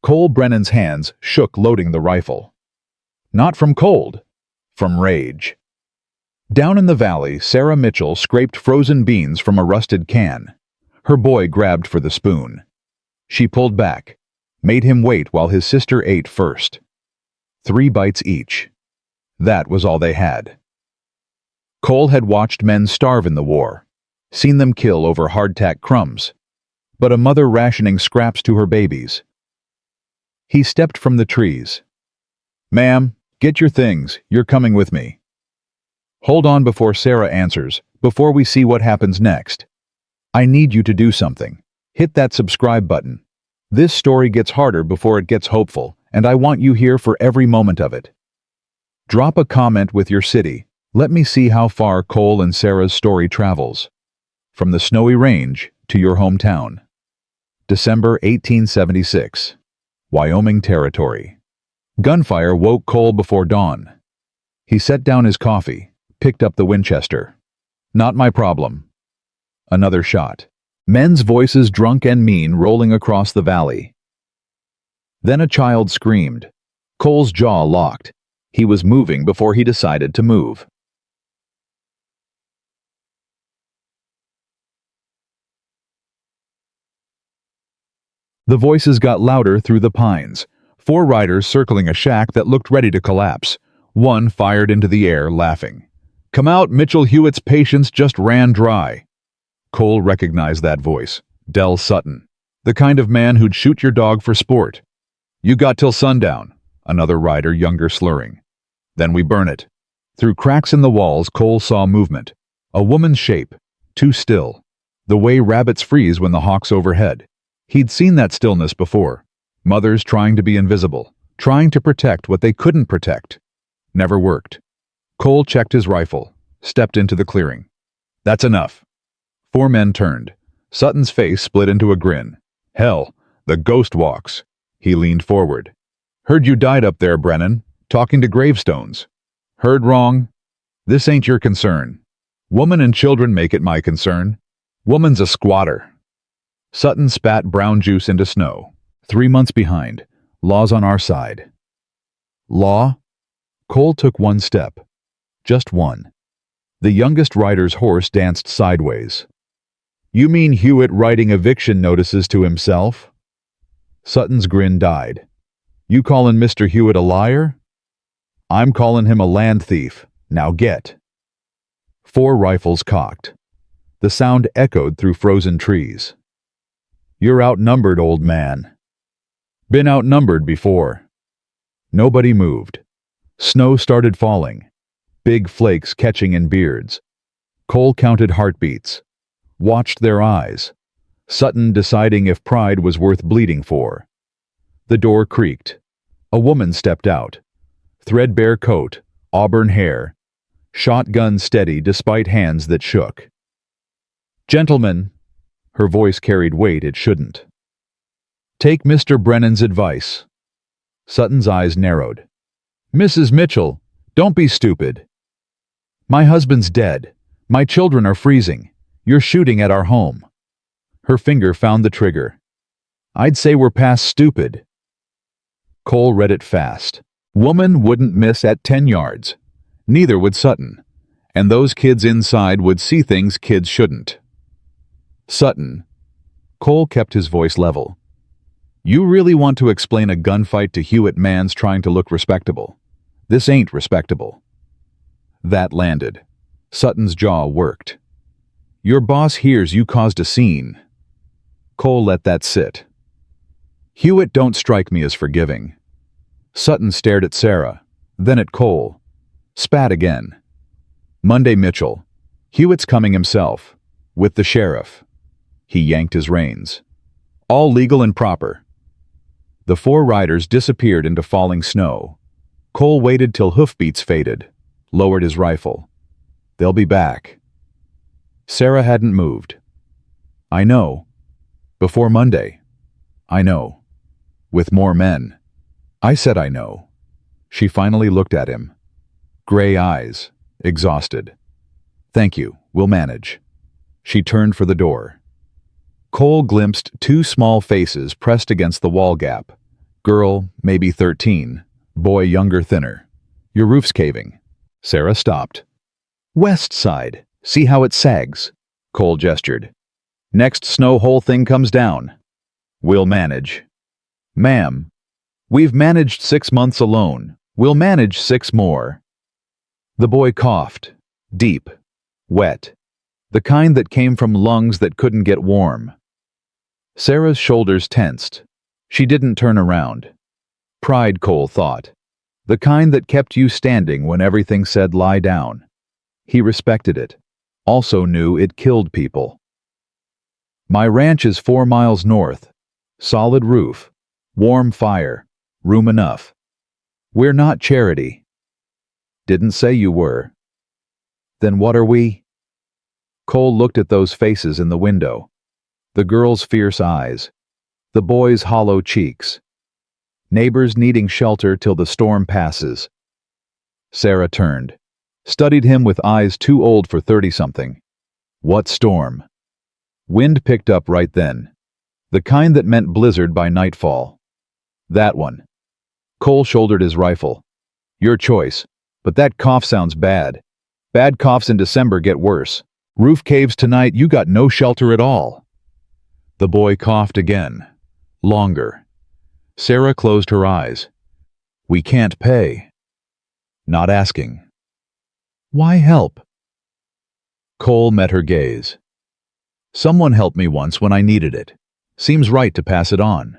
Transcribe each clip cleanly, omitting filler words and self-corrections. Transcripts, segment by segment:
Cole Brennan's hands shook loading the rifle. Not from cold, from rage. Down in the valley, Sarah Mitchell scraped frozen beans from a rusted can. Her boy grabbed for the spoon. She pulled back, made him wait while his sister ate first. 3 bites each. That was all they had. Cole had watched men starve in the war, seen them kill over hardtack crumbs, but a mother rationing scraps to her babies. He stepped from the trees. "Ma'am, get your things, you're coming with me." Hold on before Sarah answers, before we see what happens next. I need you to do something. Hit that subscribe button. This story gets harder before it gets hopeful, and I want you here for every moment of it. Drop a comment with your city. Let me see how far Cole and Sarah's story travels. From the snowy range to your hometown. December 1876. Wyoming Territory. Gunfire woke Cole before dawn. He set down his coffee, picked up the Winchester. Not my problem. Another shot. Men's voices drunk and mean rolling across the valley. Then a child screamed. Cole's jaw locked. He was moving before he decided to move. The voices got louder through the pines. 4 riders circling a shack that looked ready to collapse. One fired into the air, laughing. "Come out, Mitchell Hewitt's patience just ran dry." Cole recognized that voice. Del Sutton. The kind of man who'd shoot your dog for sport. "You got till sundown," another rider, younger, slurring. "Then we burn it." Through cracks in the walls, Cole saw movement. A woman's shape, too still. The way rabbits freeze when the hawk's overhead. He'd seen that stillness before. Mothers trying to be invisible, trying to protect what they couldn't protect. Never worked. Cole checked his rifle, stepped into the clearing. "That's enough." 4 men turned. Sutton's face split into a grin. "Hell, the ghost walks." He leaned forward. "Heard you died up there, Brennan, talking to gravestones." "Heard wrong. This ain't your concern. Woman and children make it my concern. Woman's a squatter." Sutton spat brown juice into snow. 3 months behind. Law's on our side. Law? Cole took 1 step. Just 1. The youngest rider's horse danced sideways. "You mean Hewitt writing eviction notices to himself?" Sutton's grin died. "You callin' Mr. Hewitt a liar?" "I'm callin' him a land thief. Now get." 4 rifles cocked. The sound echoed through frozen trees. "You're outnumbered, old man." "Been outnumbered before." Nobody moved. Snow started falling. Big flakes catching in beards. Cole counted heartbeats. Watched their eyes. Sutton deciding if pride was worth bleeding for. The door creaked. A woman stepped out. Threadbare coat, auburn hair. Shotgun steady despite hands that shook. "Gentlemen," her voice carried weight it shouldn't. "Take Mr. Brennan's advice." Sutton's eyes narrowed. "Mrs. Mitchell, don't be stupid." "My husband's dead. My children are freezing. You're shooting at our home." Her finger found the trigger. "I'd say we're past stupid." Cole read it fast. Woman wouldn't miss at 10 yards. Neither would Sutton. And those kids inside would see things kids shouldn't. "Sutton." Cole kept his voice level. "You really want to explain a gunfight to Hewitt mans trying to look respectable? This ain't respectable." That landed. Sutton's jaw worked. "Your boss hears you caused a scene." Cole let that sit. "Hewitt don't strike me as forgiving." Sutton stared at Sarah, then at Cole. Spat again. "Monday, Mitchell. Hewitt's coming himself. With the sheriff." He yanked his reins. "All legal and proper." The 4 riders disappeared into falling snow. Cole waited till hoofbeats faded, lowered his rifle. "They'll be back." Sarah hadn't moved. "I know. Before Monday. I know. With more men." "I said I know." She finally looked at him. Gray eyes, exhausted. "Thank you, we'll manage." She turned for the door. Cole glimpsed 2 small faces pressed against the wall gap. Girl, maybe 13. Boy, younger, thinner. Your roof's caving. Sarah stopped. West side. See how it sags? Cole gestured. Next snow, whole thing comes down. We'll manage. Ma'am, we've managed 6 months alone. We'll manage 6 more. The boy coughed. Deep. Wet. The kind that came from lungs that couldn't get warm. Sarah's shoulders tensed. She didn't turn around. Pride, Cole thought. The kind that kept you standing when everything said lie down. He respected it. Also knew it killed people. My ranch is 4 miles north. Solid roof. Warm fire. Room enough. We're not charity. Didn't say you were. Then what are we? Cole looked at those faces in the window. The girl's fierce eyes. The boy's hollow cheeks. Neighbors needing shelter till the storm passes. Sarah turned. Studied him with eyes too old for 30-something. What storm? Wind picked up right then. The kind that meant blizzard by nightfall. That one. Cole shouldered his rifle. Your choice, but that cough sounds bad. Bad coughs in December get worse. Roof caves tonight, you got no shelter at all. The boy coughed again. Longer. Sarah closed her eyes. We can't pay. Not asking. Why help? Cole met her gaze. Someone helped me once when I needed it. Seems right to pass it on.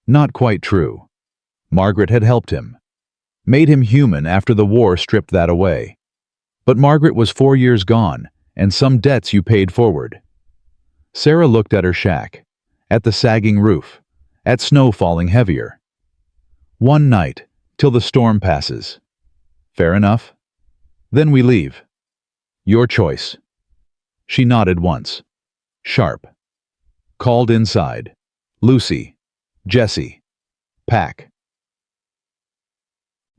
Not quite true. Margaret had helped him. Made him human after the war stripped that away. But Margaret was 4 years gone, and some debts you paid forward. Sarah looked at her shack, at the sagging roof, at snow falling heavier. One night, till the storm passes. Fair enough. Then we leave. Your choice. She nodded once. Sharp. Called inside. Lucy. Jesse. Pack.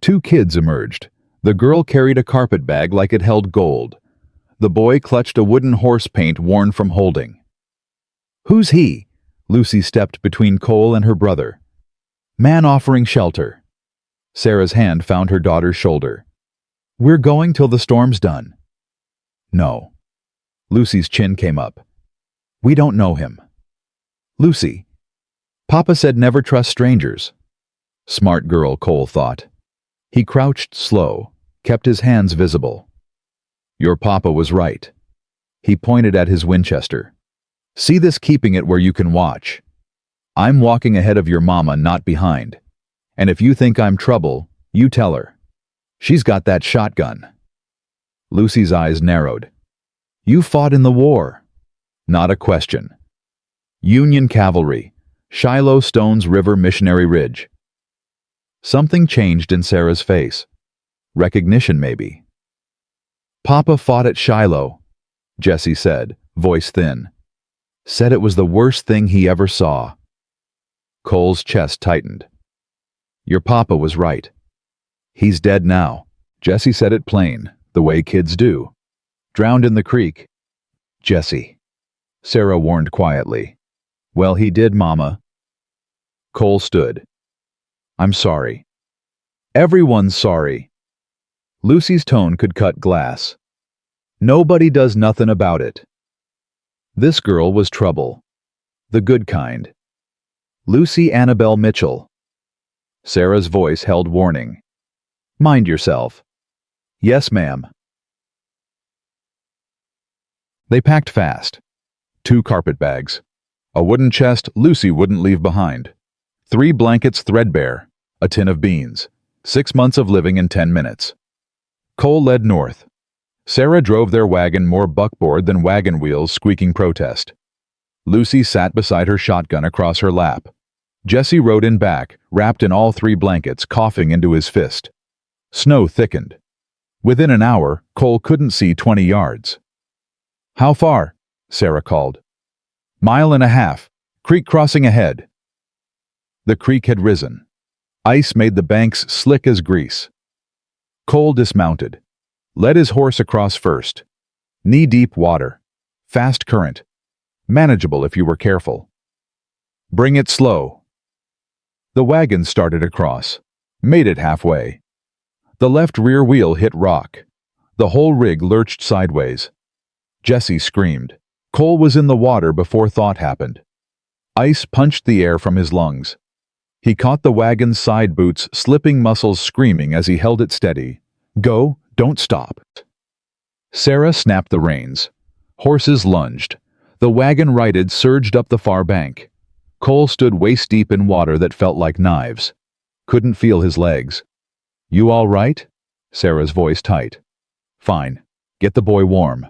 2 kids emerged. The girl carried a carpet bag like it held gold. The boy clutched a wooden horse paint worn from holding. Who's he? Lucy stepped between Cole and her brother. Man offering shelter. Sarah's hand found her daughter's shoulder. We're going till the storm's done. No. Lucy's chin came up. We don't know him. Lucy. Papa said never trust strangers. Smart girl, Cole thought. He crouched slow, kept his hands visible. Your papa was right. He pointed at his Winchester. See this, keeping it where you can watch. I'm walking ahead of your mama, not behind. And if you think I'm trouble, you tell her. She's got that shotgun. Lucy's eyes narrowed. You fought in the war. Not a question. Union cavalry, Shiloh Stones River Missionary Ridge. Something changed in Sarah's face. Recognition, maybe. Papa fought at Shiloh, Jesse said, voice thin. Said it was the worst thing he ever saw. Cole's chest tightened. Your papa was right. He's dead now. Jesse said it plain, the way kids do. Drowned in the creek. Jesse. Sarah warned quietly. Well, he did, Mama. Cole stood. I'm sorry. Everyone's sorry. Lucy's tone could cut glass. Nobody does nothing about it. This girl was trouble. The good kind. Lucy Annabelle Mitchell. Sarah's voice held warning. Mind yourself. Yes, ma'am. They packed fast. 2 carpet bags. A wooden chest Lucy wouldn't leave behind. 3 blankets threadbare. A tin of beans. 6 months of living in 10 minutes. Cole led north. Sarah drove their wagon more buckboard than wagon wheels squeaking protest. Lucy sat beside her shotgun across her lap. Jesse rode in back, wrapped in all 3 blankets, coughing into his fist. Snow thickened. Within an hour, Cole couldn't see 20 yards. How far? Sarah called. 1.5 miles. Creek crossing ahead. The creek had risen. Ice made the banks slick as grease. Cole dismounted. Led his horse across first. Knee-deep water. Fast current. Manageable if you were careful. Bring it slow. The wagon started across. Made it halfway. The left rear wheel hit rock. The whole rig lurched sideways. Jesse screamed. Cole was in the water before thought happened. Ice punched the air from his lungs. He caught the wagon's side boots, slipping muscles screaming as he held it steady. Go, don't stop. Sarah snapped the reins. Horses lunged. The wagon righted, surged up the far bank. Cole stood waist-deep in water that felt like knives. Couldn't feel his legs. You all right? Sarah's voice tight. Fine. Get the boy warm.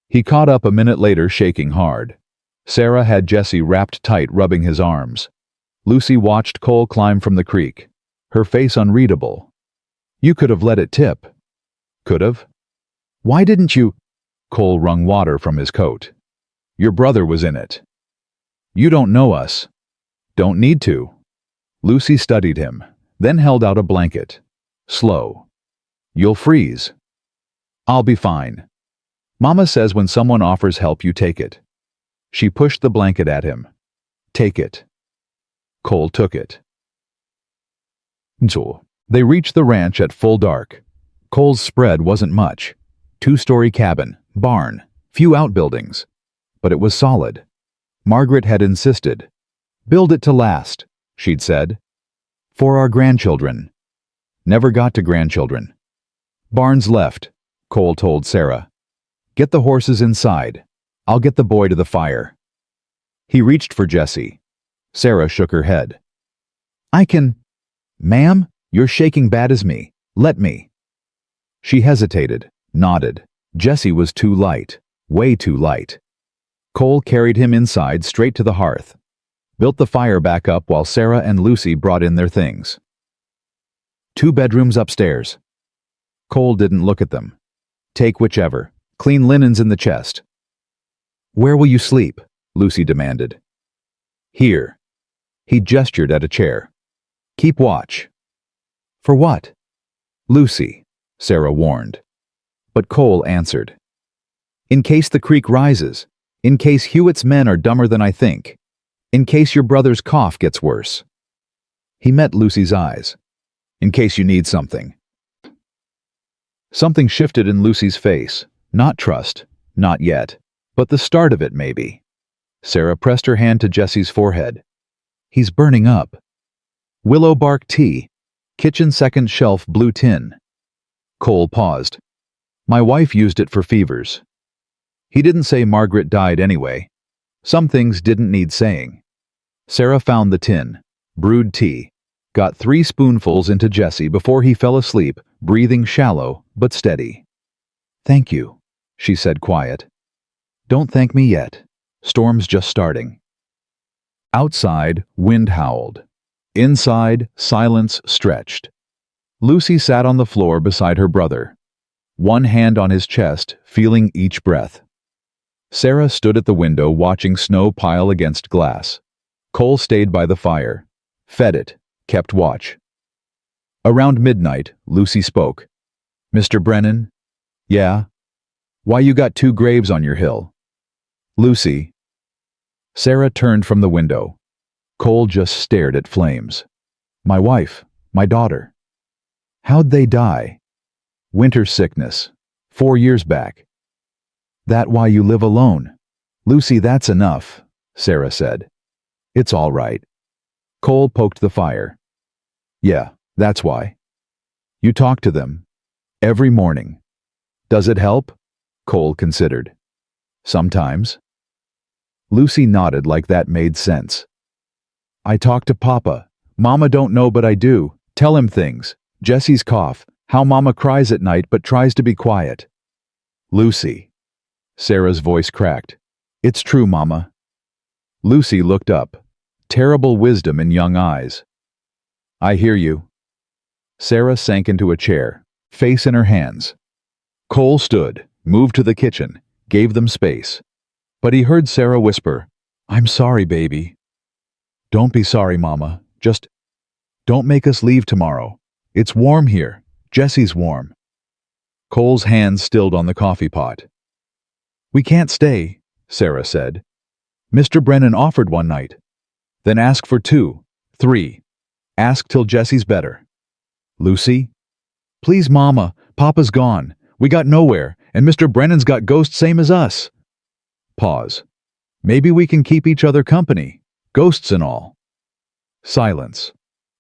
He caught up a minute later, shaking hard. Sarah had Jesse wrapped tight, rubbing his arms. Lucy watched Cole climb from the creek, her face unreadable. You could have let it tip. Could have? Why didn't you? Cole wrung water from his coat. Your brother was in it. You don't know us. Don't need to. Lucy studied him, then held out a blanket. Slow. You'll freeze. I'll be fine. Mama says when someone offers help, you take it. She pushed the blanket at him. Take it. Cole took it. They reached the ranch at full dark. Cole's spread wasn't much. 2-story cabin, barn, few outbuildings. But it was solid. Margaret had insisted. Build it to last, she'd said. For our grandchildren. Never got to grandchildren. Barnes left, Cole told Sarah. Get the horses inside. I'll get the boy to the fire. He reached for Jesse. Sarah shook her head. I can... Ma'am, you're shaking bad as me. Let me. She hesitated, nodded. Jesse was too light. Way too light. Cole carried him inside, straight to the hearth. Built the fire back up while Sarah and Lucy brought in their things. 2 bedrooms upstairs. Cole didn't look at them. Take whichever. Clean linens in the chest. Where will you sleep? Lucy demanded. Here. He gestured at a chair. Keep watch. For what? Lucy, Sarah warned. But Cole answered. In case the creek rises. In case Hewitt's men are dumber than I think. In case your brother's cough gets worse. He met Lucy's eyes. In case you need something. Something shifted in Lucy's face. Not trust, not yet, but the start of it maybe. Sarah pressed her hand to Jesse's forehead. He's burning up. Willow bark tea. Kitchen second shelf blue tin. Cole paused. My wife used it for fevers. He didn't say Margaret died anyway. Some things didn't need saying. Sarah found the tin. Brewed tea. Got 3 spoonfuls into Jesse before he fell asleep, breathing shallow but steady. Thank you, she said quiet. Don't thank me yet. Storm's just starting. Outside, wind howled. Inside, silence stretched. Lucy sat on the floor beside her brother. One hand on his chest, feeling each breath. Sarah stood at the window watching snow pile against glass. Cole stayed by the fire. Fed it. Kept watch. Around midnight, Lucy spoke. Mr. Brennan? Yeah? Why you got 2 graves on your hill? Lucy. Sarah turned from the window. Cole just stared at flames. My wife, my daughter. How'd they die? Winter sickness. 4 years back. That why you live alone? Lucy, that's enough, Sarah said. It's all right. Cole poked the fire. Yeah, that's why. You talk to them. Every morning. Does it help? Cole considered. Sometimes. Lucy nodded like that made sense. I talk to Papa. Mama don't know but I do. Tell him things. Jesse's cough. How Mama cries at night but tries to be quiet. Lucy. Sarah's voice cracked. It's true, Mama. Lucy looked up. Terrible wisdom in young eyes. I hear you. Sarah sank into a chair, face in her hands. Cole stood, moved to the kitchen, gave them space. But he heard Sarah whisper, I'm sorry, baby. Don't be sorry, Mama. Just don't make us leave tomorrow. It's warm here. Jesse's warm. Cole's hands stilled on the coffee pot. We can't stay, Sarah said. Mr. Brennan offered one night. Then ask for 2, 3. Ask till Jesse's better. Lucy? Please, Mama. Papa's gone. We got nowhere, and Mr. Brennan's got ghosts same as us. Pause. Maybe we can keep each other company. Ghosts and all. Silence.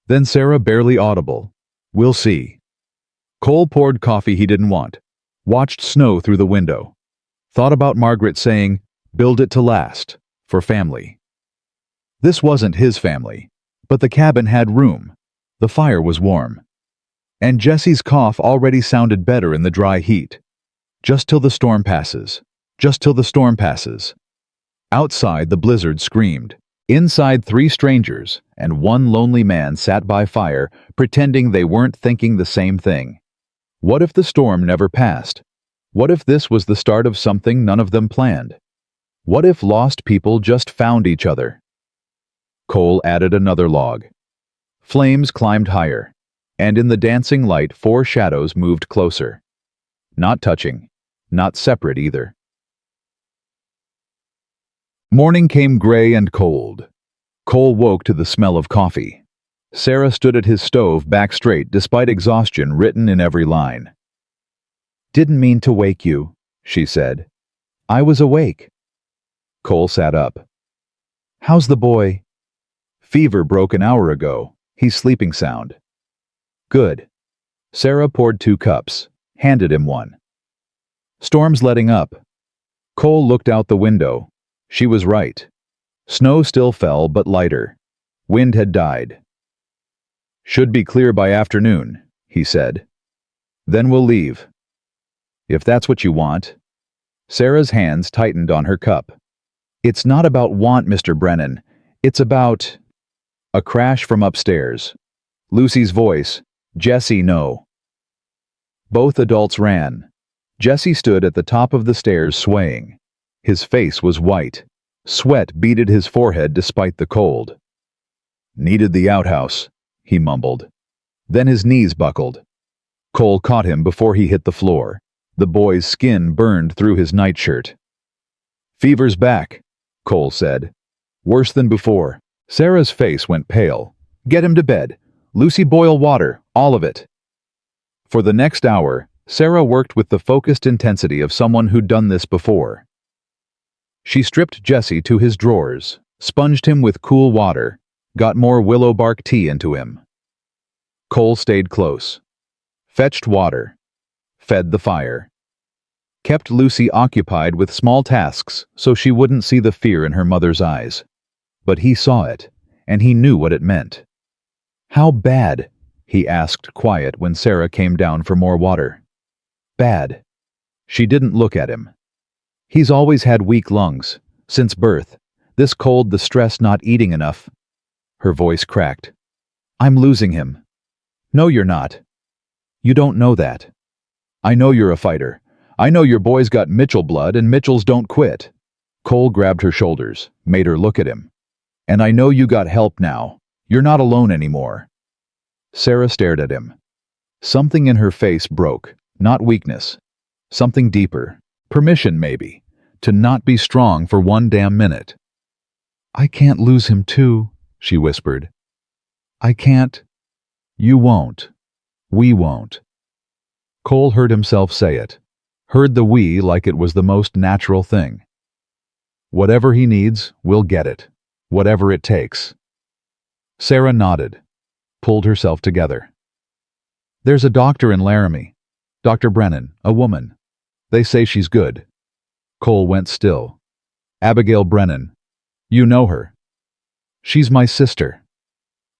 Then Sarah, barely audible. We'll see. Cole poured coffee he didn't want. Watched snow through the window. Thought about Margaret saying, build it to last, for family. This wasn't his family, but the cabin had room. The fire was warm. And Jesse's cough already sounded better in the dry heat. Just till the storm passes. Just till the storm passes. Outside, the blizzard screamed. Inside, 3 strangers and 1 lonely man sat by fire, pretending they weren't thinking the same thing. What if the storm never passed? What if this was the start of something none of them planned? What if lost people just found each other? Cole added another log. Flames climbed higher, and in the dancing light 4 shadows moved closer. Not touching, not separate either. Morning came gray and cold. Cole woke to the smell of coffee. Sarah stood at his stove, back straight despite exhaustion written in every line. Didn't mean to wake you, she said. I was awake. Cole sat up. How's the boy? Fever broke an hour ago. He's sleeping sound. Good. Sarah poured 2 cups, handed him one. Storm's letting up. Cole looked out the window. She was right. Snow still fell, but lighter. Wind had died. Should be clear by afternoon, he said. Then we'll leave. If that's what you want. Sarah's hands tightened on her cup. It's not about want, Mr. Brennan. It's about... A crash from upstairs. Lucy's voice. Jesse, no. Both adults ran. Jesse stood at the top of the stairs swaying. His face was white. Sweat beaded his forehead despite the cold. Needed the outhouse, he mumbled. Then his knees buckled. Cole caught him before he hit the floor. The boy's skin burned through his nightshirt. Fever's back, Cole said. Worse than before. Sarah's face went pale. Get him to bed. Lucy, boil water, all of it. For the next hour, Sarah worked with the focused intensity of someone who'd done this before. She stripped Jesse to his drawers, sponged him with cool water, got more willow bark tea into him. Cole stayed close. Fetched water. Fed the fire. Kept Lucy occupied with small tasks so she wouldn't see the fear in her mother's eyes. But he saw it, and he knew what it meant. How bad? He asked quiet when Sarah came down for more water. Bad. She didn't look at him. He's always had weak lungs, since birth. This cold, the stress not eating enough. Her voice cracked. I'm losing him. No, you're not. You don't know that. I know you're a fighter. I know your boy's got Mitchell blood and Mitchells don't quit. Cole grabbed her shoulders, made her look at him. And I know you got help now. You're not alone anymore. Sarah stared at him. Something in her face broke, not weakness. Something deeper. Permission, maybe, to not be strong for 1 damn minute. I can't lose him too, she whispered. I can't. You won't. We won't. Cole heard himself say it. Heard the we like it was the most natural thing. Whatever he needs, we'll get it. Whatever it takes. Sarah nodded, pulled herself together. There's a doctor in Laramie. Dr. Brennan, a woman. They say she's good. Cole went still. Abigail Brennan. You know her. She's my sister.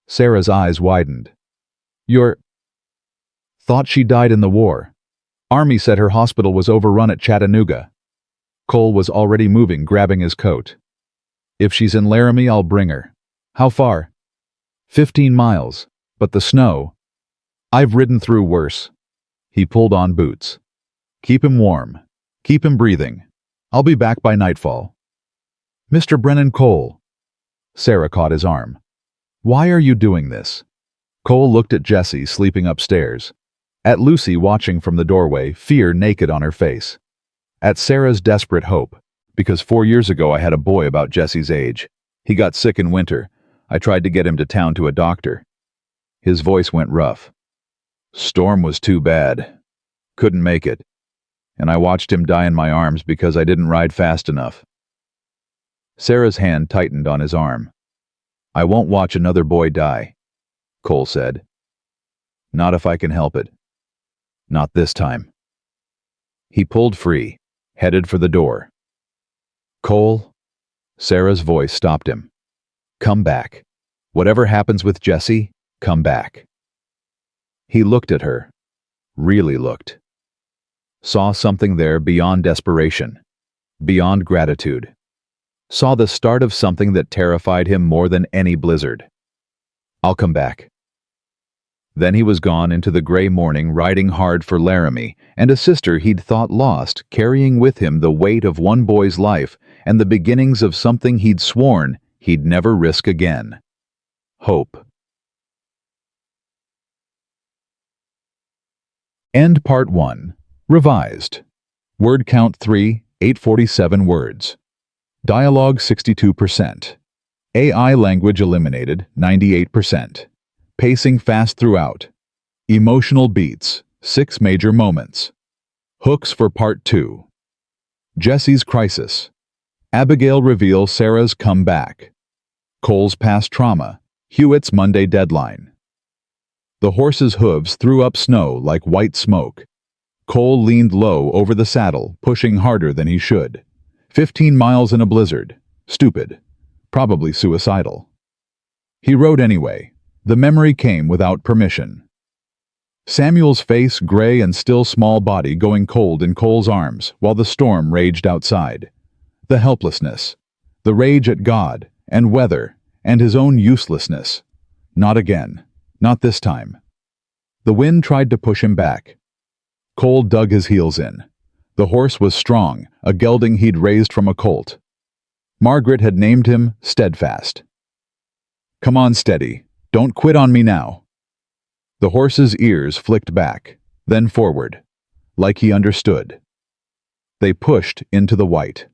Sarah's eyes widened. You're... Thought she died in the war. Army said her hospital was overrun at Chattanooga. Cole was already moving, grabbing his coat. If she's in Laramie, I'll bring her. How far? 15 miles. But the snow... I've ridden through worse. He pulled on boots. Keep him warm. Keep him breathing. I'll be back by nightfall. Mr. Brennan, Cole. Sarah caught his arm. Why are you doing this? Cole looked at Jessie sleeping upstairs. At Lucy watching from the doorway, fear naked on her face. At Sarah's desperate hope. Because 4 years ago I had a boy about Jesse's age. He got sick in winter. I tried to get him to town to a doctor. His voice went rough. Storm was too bad. Couldn't make it. And I watched him die in my arms because I didn't ride fast enough. Sarah's hand tightened on his arm. I won't watch another boy die, Cole said. Not if I can help it. Not this time. He pulled free, headed for the door. Cole? Sarah's voice stopped him. Come back. Whatever happens with Jesse, come back. He looked at her. Really looked. Saw something there beyond desperation, beyond gratitude. Saw the start of something that terrified him more than any blizzard. I'll come back. Then he was gone into the gray morning, riding hard for Laramie and a sister he'd thought lost, carrying with him the weight of one boy's life and the beginnings of something he'd sworn he'd never risk again. Hope. End Part 1. Revised. Word count 3, 847 words. Dialogue 62%. AI language eliminated 98%. Pacing fast throughout. Emotional beats, 6 major moments. Hooks for Part 2. Jesse's crisis. Abigail reveals Sarah's comeback. Cole's past trauma. Hewitt's Monday deadline. The horse's hooves threw up snow like white smoke. Cole leaned low over the saddle, pushing harder than he should. 15 miles in a blizzard. Stupid. Probably suicidal. He rode anyway. The memory came without permission. Samuel's face, gray and still small body going cold in Cole's arms while the storm raged outside. The helplessness. The rage at God and weather and his own uselessness. Not again. Not this time. The wind tried to push him back. Cole dug his heels in. The horse was strong, a gelding he'd raised from a colt. Margaret had named him Steadfast. Come on, steady. Don't quit on me now. The horse's ears flicked back, then forward, like he understood. They pushed into the white.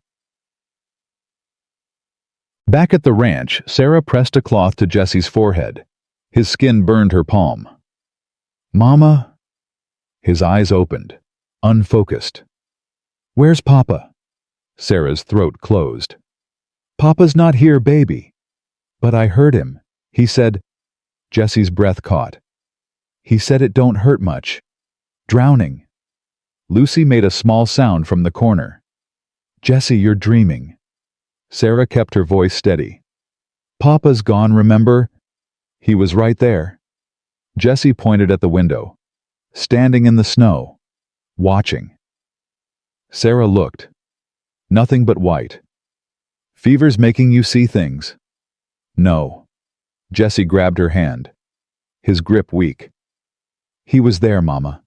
Back at the ranch, Sarah pressed a cloth to Jesse's forehead. His skin burned her palm. Mama? His eyes opened, unfocused. Where's Papa? Sarah's throat closed. Papa's not here, baby. But I heard him. He said... Jesse's breath caught. He said it don't hurt much. Drowning. Lucy made a small sound from the corner. Jesse, you're dreaming. Sarah kept her voice steady. Papa's gone, remember? He was right there. Jesse pointed at the window. Standing in the snow. Watching. Sarah looked. Nothing but white. Fever's making you see things. No. Jesse grabbed her hand. His grip weak. He was there, Mama.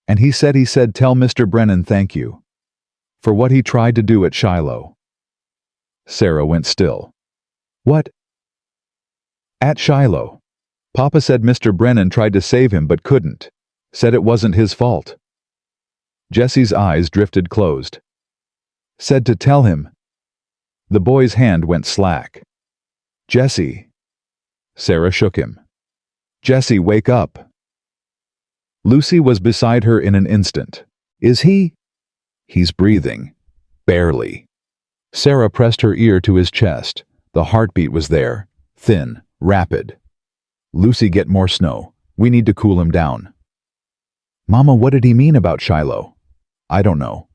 And he said tell Mr. Brennan thank you. For what he tried to do at Shiloh. Sarah went still. What? At Shiloh. Papa said Mr. Brennan tried to save him but couldn't. Said it wasn't his fault. Jesse's eyes drifted closed. Said to tell him. The boy's hand went slack. Jesse. Sarah shook him. Jesse, wake up. Lucy was beside her in an instant. Is he? He's breathing. Barely. Sarah pressed her ear to his chest. The heartbeat was there. Thin. Rapid. Lucy, get more snow. We need to cool him down. Mama, what did he mean about Shiloh? I don't know.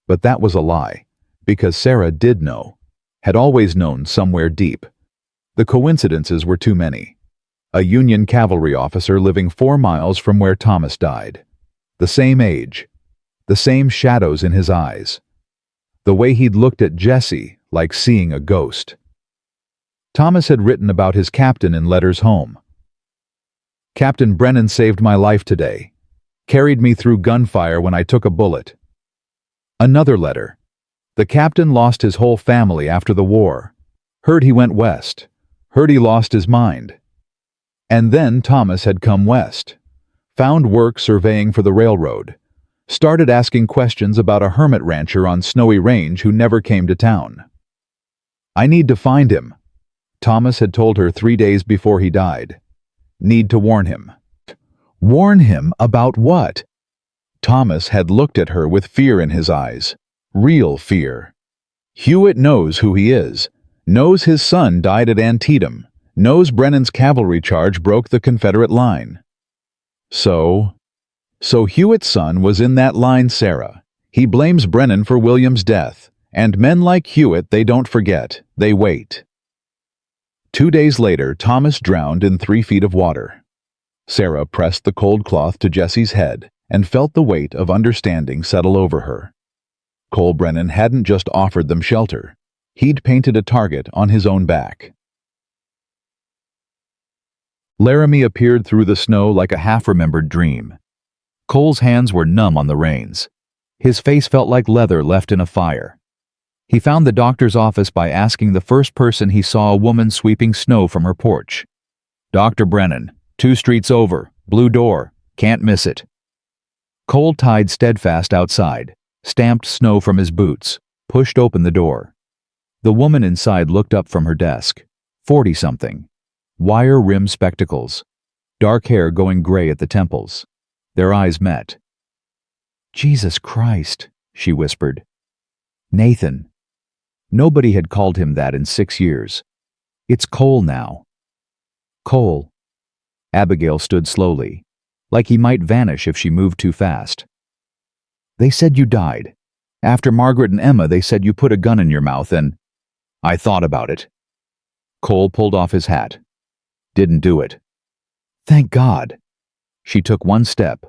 But that was a lie. Because Sarah did know. Had always known somewhere deep. The coincidences were too many. A Union cavalry officer living 4 miles from where Thomas died. The same age. The same shadows in his eyes. The way he'd looked at Jesse like seeing a ghost. Thomas had written about his captain in letters home. Captain Brennan saved my life today. Carried me through gunfire when I took a bullet. Another letter. The captain lost his whole family after the war. Heard he went west. Heard he lost his mind. And then Thomas had come west. Found work surveying for the railroad. Started asking questions about a hermit rancher on Snowy Range who never came to town. I need to find him, Thomas had told her 3 days before he died. Need to warn him. Warn him about what? Thomas had looked at her with fear in his eyes. Real fear. Hewitt knows who he is. Knows his son died at Antietam. Knows Brennan's cavalry charge broke the Confederate line. So Hewitt's son was in that line, Sarah. He blames Brennan for William's death. And men like Hewitt, they don't forget. They wait. 2 days later, Thomas drowned in 3 feet of water. Sarah pressed the cold cloth to Jesse's head and felt the weight of understanding settle over her. Cole Brennan hadn't just offered them shelter. He'd painted a target on his own back. Laramie appeared through the snow like a half-remembered dream. Cole's hands were numb on the reins. His face felt like leather left in a fire. He found the doctor's office by asking the first person he saw a woman sweeping snow from her porch. "Dr. Brennan, 2 streets over, blue door, can't miss it." Cole tied steadfast outside, stamped snow from his boots, pushed open the door. The woman inside looked up from her desk, 40-something, wire-rimmed spectacles, dark hair going gray at the temples. Their eyes met. "Jesus Christ," she whispered. "Nathan." Nobody had called him that in 6 years. "It's Cole now." "Cole." Abigail stood slowly, like he might vanish if she moved too fast. "They said you died. After Margaret and Emma, they said you put a gun in your mouth and—" "I thought about it." Cole pulled off his hat. "Didn't do it." "Thank God." She took 1 step,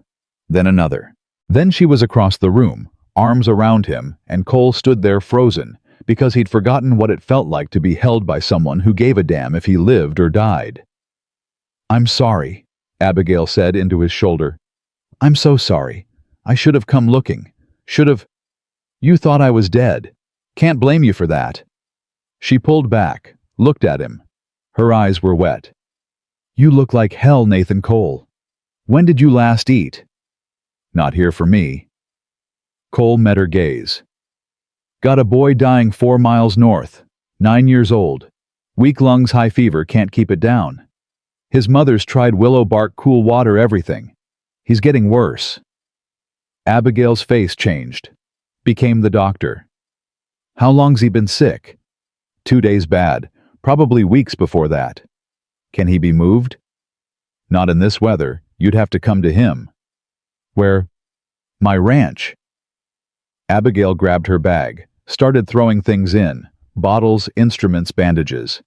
then another. Then she was across the room, arms around him, and Cole stood there frozen, because he'd forgotten what it felt like to be held by someone who gave a damn if he lived or died. "I'm sorry," Abigail said into his shoulder. "I'm so sorry. I should have come looking. Should have. You thought I was dead. Can't blame you for that." She pulled back, looked at him. Her eyes were wet. "You look like hell, Nathan Cole. When did you last eat?" "Not here for me." Cole met her gaze. "Got a boy dying 4 miles north, 9 years old. Weak lungs, high fever, can't keep it down. His mother's tried willow bark, cool water, everything. He's getting worse." Abigail's face changed. Became the doctor. "How long's he been sick?" 2 days bad, probably weeks before that." "Can he be moved?" "Not in this weather. You'd have to come to him." "Where?" "My ranch." Abigail grabbed her bag, started throwing things in, bottles, instruments, bandages.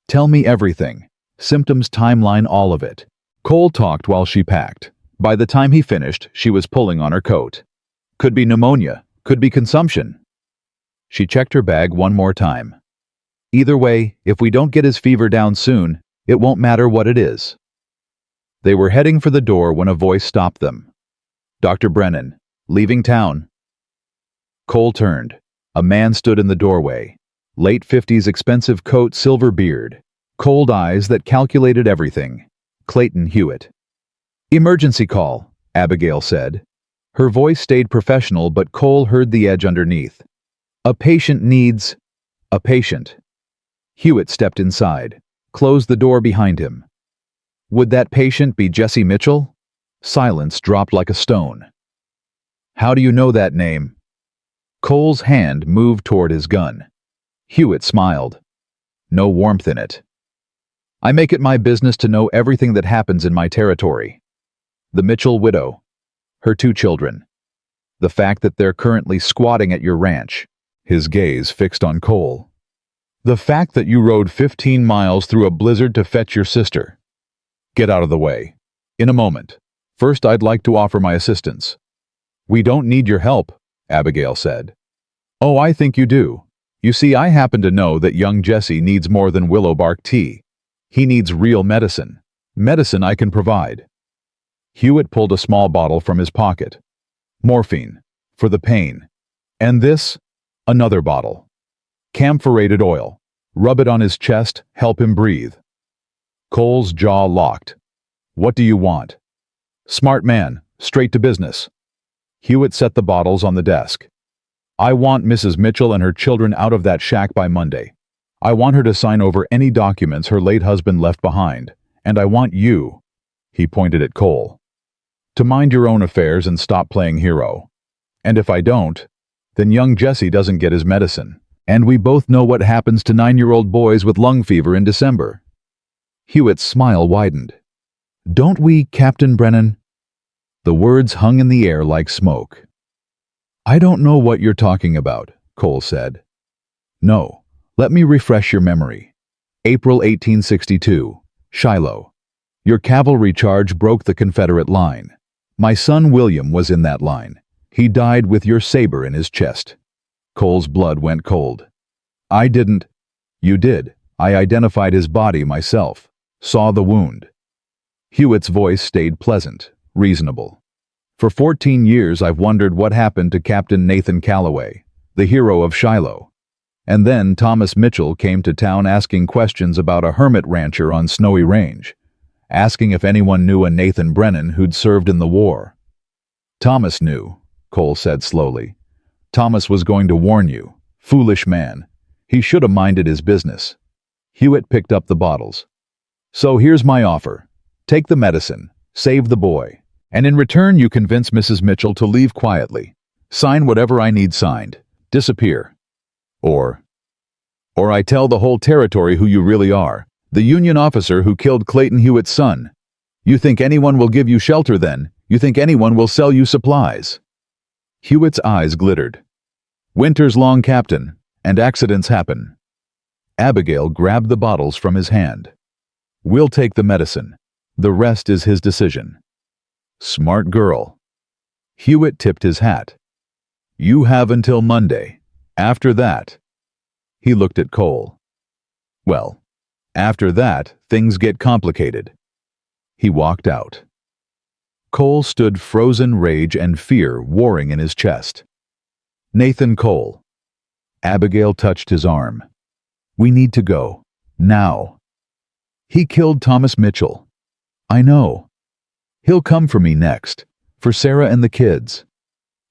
"Tell me everything. Symptoms, timeline, all of it." Cole talked while she packed. By the time he finished, she was pulling on her coat. "Could be pneumonia. Could be consumption." She checked her bag 1 more time. "Either way, if we don't get his fever down soon, it won't matter what it is." They were heading for the door when a voice stopped them. "Dr. Brennan, leaving town." Cole turned. A man stood in the doorway. Late 50s, expensive coat, silver beard. Cold eyes that calculated everything. Clayton Hewitt. "Emergency call," Abigail said. Her voice stayed professional, but Cole heard the edge underneath. "A patient needs—" "A patient." Hewitt stepped inside, closed the door behind him. "Would that patient be Jesse Mitchell?" Silence dropped like a stone. "How do you know that name?" Cole's hand moved toward his gun. Hewitt smiled. No warmth in it. "I make it my business to know everything that happens in my territory. The Mitchell widow. Her 2 children. The fact that they're currently squatting at your ranch." His gaze fixed on Cole. "The fact that you rode 15 miles through a blizzard to fetch your sister. Get out of the way. In a moment. First, I'd like to offer my assistance." "We don't need your help," Abigail said. "Oh, I think you do. You see, I happen to know that young Jesse needs more than willow bark tea. He needs real medicine. Medicine I can provide." Hewitt pulled a small bottle from his pocket. "Morphine. For the pain. And this? Another bottle. Camphorated oil. Rub it on his chest, help him breathe." Cole's jaw locked. "What do you want?" "Smart man. Straight to business." Hewitt set the bottles on the desk. "I want Mrs. Mitchell and her children out of that shack by Monday. I want her to sign over any documents her late husband left behind, And I want you, he pointed at Cole, to mind your own affairs and stop playing hero. And if I don't, then young Jesse doesn't get his medicine. And we both know what happens to 9-year-old boys with lung fever in December. Hewitt's smile widened. Don't we, Captain Brennan? The words hung in the air like smoke. I don't know what you're talking about, Cole said. No, let me refresh your memory. April 1862, Shiloh. Your cavalry charge broke the Confederate line. My son William was in that line. He died with your saber in his chest. Cole's blood went cold. I didn't. You did. I identified his body myself. Saw the wound. Hewitt's voice stayed pleasant, reasonable. For 14 years I've wondered what happened to Captain Nathan Calloway, the hero of Shiloh. And then Thomas Mitchell came to town asking questions about a hermit rancher on Snowy Range, asking if anyone knew a Nathan Brennan who'd served in the war. Thomas knew, Cole said slowly. Thomas was going to warn you. Foolish man. He should have minded his business. Hewitt picked up the bottles. So here's my offer. Take the medicine. Save the boy. And in return you convince Mrs. Mitchell to leave quietly. Sign whatever I need signed. Disappear. Or I tell the whole territory who you really are. The Union officer who killed Clayton Hewitt's son. You think anyone will give you shelter then? You think anyone will sell you supplies? Hewitt's eyes glittered. Winter's long, Captain, and accidents happen. Abigail grabbed the bottles from his hand. We'll take the medicine. The rest is his decision. Smart girl. Hewitt tipped his hat. You have until Monday. After that. He looked at Cole. Well, after that, things get complicated. He walked out. Cole stood frozen rage and fear warring in his chest. Nathan Cole. Abigail touched his arm. We need to go. Now. He killed Thomas Mitchell. I know. He'll come for me next. For Sarah and the kids.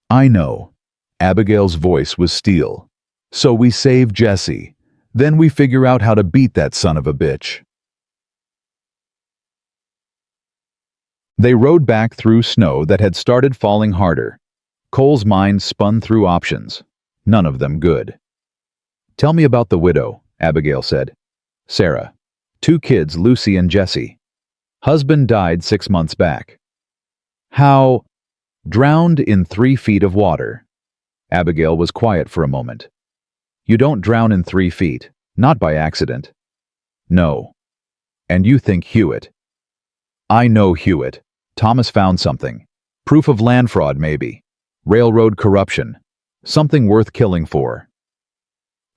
I know. Abigail's voice was steel. So we save Jesse. Then we figure out how to beat that son of a bitch. They rode back through snow that had started falling harder. Cole's mind spun through options, none of them good. Tell me about the widow, Abigail said. Sarah. 2 kids, Lucy and Jesse. Husband died 6 months back. How? Drowned in 3 feet of water. Abigail was quiet for a moment. You don't drown in 3 feet, not by accident. No. And you think Hewitt. I know Hewitt. Thomas found something. Proof of land fraud, maybe. Railroad corruption. Something worth killing for.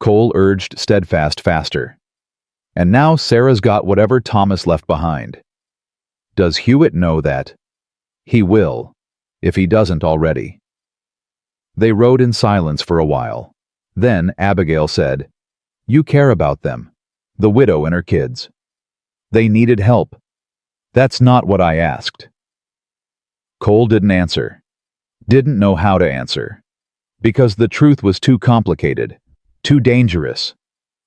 Cole urged steadfast faster. And now Sarah's got whatever Thomas left behind. Does Hewitt know that? He will, if he doesn't already. They rode in silence for a while. Then Abigail said, You care about them. The widow and her kids. They needed help. That's not what I asked. Cole didn't answer. Didn't know how to answer. Because the truth was too complicated. Too dangerous.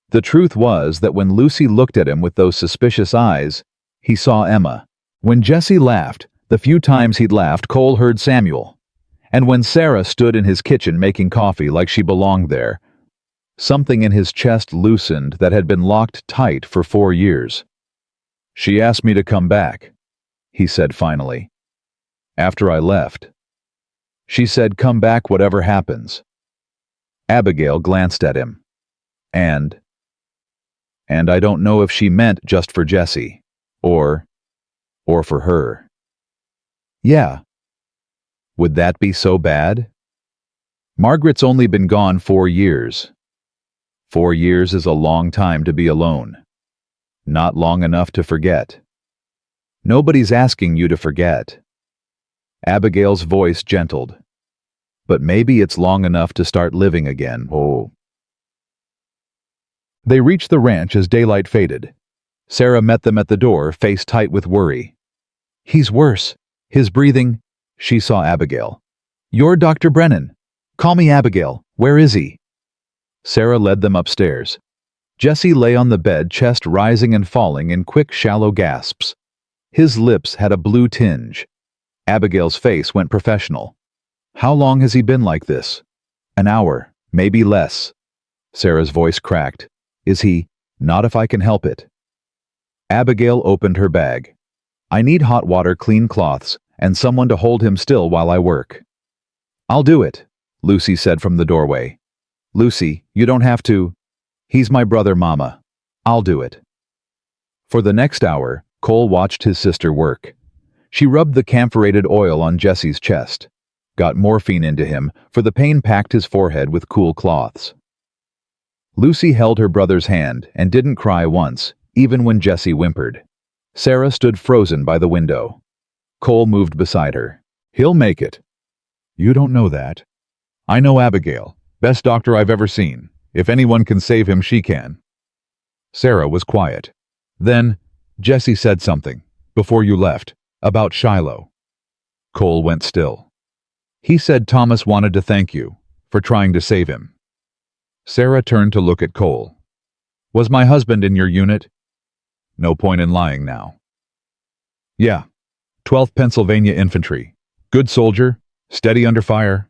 The truth was that when Lucy looked at him with those suspicious eyes, he saw Emma. When Jesse laughed, the few times he'd laughed, Cole heard Samuel. And when Sarah stood in his kitchen making coffee like she belonged there, something in his chest loosened that had been locked tight for 4 years. She asked me to come back, he said finally. After I left. She said, come back whatever happens. Abigail glanced at him. And I don't know if she meant just for Jesse, or for her. Yeah. Would that be so bad? Margaret's only been gone 4 years. 4 years is a long time to be alone. Not long enough to forget. Nobody's asking you to forget. Abigail's voice gentled. But maybe it's long enough to start living again. Oh. They reached the ranch as daylight faded. Sarah met them at the door, face tight with worry. He's worse. His breathing. She saw Abigail. You're Dr. Brennan. Call me Abigail. Where is he? Sarah led them upstairs. Jesse lay on the bed, chest rising and falling in quick, shallow gasps. His lips had a blue tinge. Abigail's face went professional. How long has he been like this? An hour, maybe less. Sarah's voice cracked. Is he? Not if I can help it. Abigail opened her bag. I need hot water, clean cloths, and someone to hold him still while I work. I'll do it, Lucy said from the doorway. Lucy, you don't have to. He's my brother, Mama. I'll do it. For the next hour, Cole watched his sister work. She rubbed the camphorated oil on Jesse's chest, got morphine into him, for the pain packed his forehead with cool cloths. Lucy held her brother's hand and didn't cry once, even when Jesse whimpered. Sarah stood frozen by the window. Cole moved beside her. He'll make it. You don't know that. I know Abigail, best doctor I've ever seen. If anyone can save him, she can. Sarah was quiet. Then, Jesse said something, before you left, about Shiloh. Cole went still. He said Thomas wanted to thank you for trying to save him. Sarah turned to look at Cole. Was my husband in your unit? No point in lying now. Yeah, 12th Pennsylvania Infantry. Good soldier, steady under fire.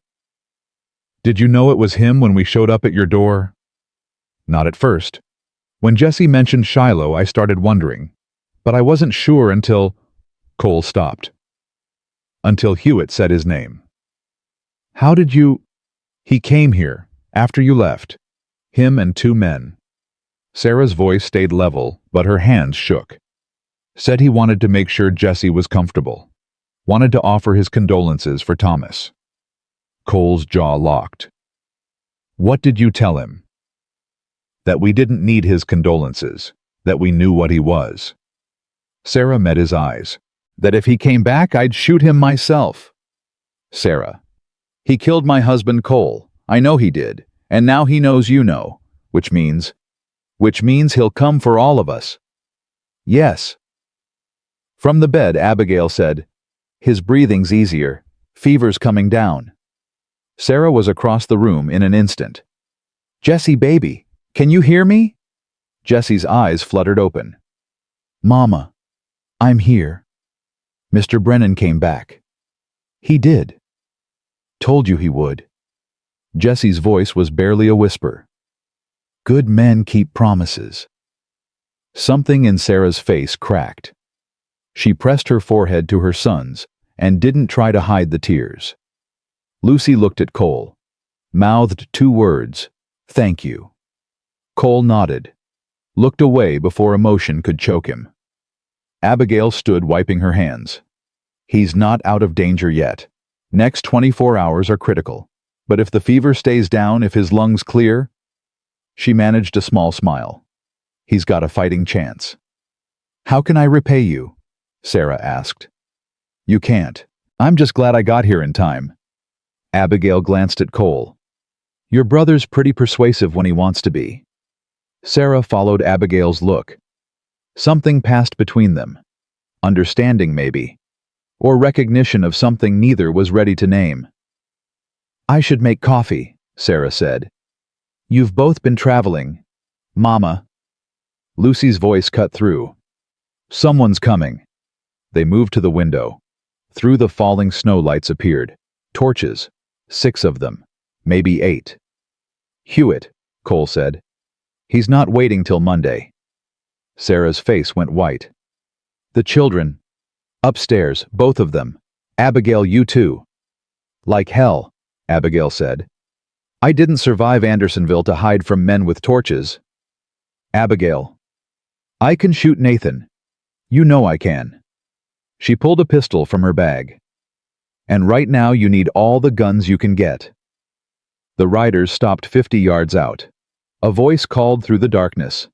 Did you know it was him when we showed up at your door? Not at first. When Jesse mentioned Shiloh, I started wondering, but I wasn't sure until... Cole stopped. Until Hewitt said his name. How did you... He came here, after you left. Him and 2 men. Sarah's voice stayed level, but her hands shook. Said he wanted to make sure Jesse was comfortable. Wanted to offer his condolences for Thomas. Cole's jaw locked. What did you tell him? That we didn't need his condolences, that we knew what he was. Sarah met his eyes. That if he came back, I'd shoot him myself. Sarah. He killed my husband Cole. I know he did, and now he knows you know, which means he'll come for all of us. Yes. From the bed, Abigail said, his breathing's easier, fever's coming down. Sarah was across the room in an instant. Jesse, baby, can you hear me? Jesse's eyes fluttered open. Mama, I'm here. Mr. Brennan came back. He did. Told you he would. Jesse's voice was barely a whisper. Good men keep promises. Something in Sarah's face cracked. She pressed her forehead to her son's and didn't try to hide the tears. Lucy looked at Cole, mouthed 2 words, thank you. Cole nodded, looked away before emotion could choke him. Abigail stood wiping her hands. He's not out of danger yet. Next 24 hours are critical. But if the fever stays down, if his lungs clear... She managed a small smile. He's got a fighting chance. How can I repay you? Sarah asked. You can't. I'm just glad I got here in time. Abigail glanced at Cole. Your brother's pretty persuasive when he wants to be. Sarah followed Abigail's look. Something passed between them. Understanding, maybe. Or recognition of something neither was ready to name. I should make coffee, Sarah said. You've both been traveling. Mama. Lucy's voice cut through. Someone's coming. They moved to the window. Through the falling snow, lights appeared. Torches. 6 of them. Maybe 8. Hewitt, Cole said. He's not waiting till Monday. Sarah's face went white. The children. Upstairs, both of them. Abigail, you too. Like hell, Abigail said. I didn't survive Andersonville to hide from men with torches. Abigail. I can shoot Nathan. You know I can. She pulled a pistol from her bag. And right now you need all the guns you can get. The riders stopped 50 yards out. A voice called through the darkness.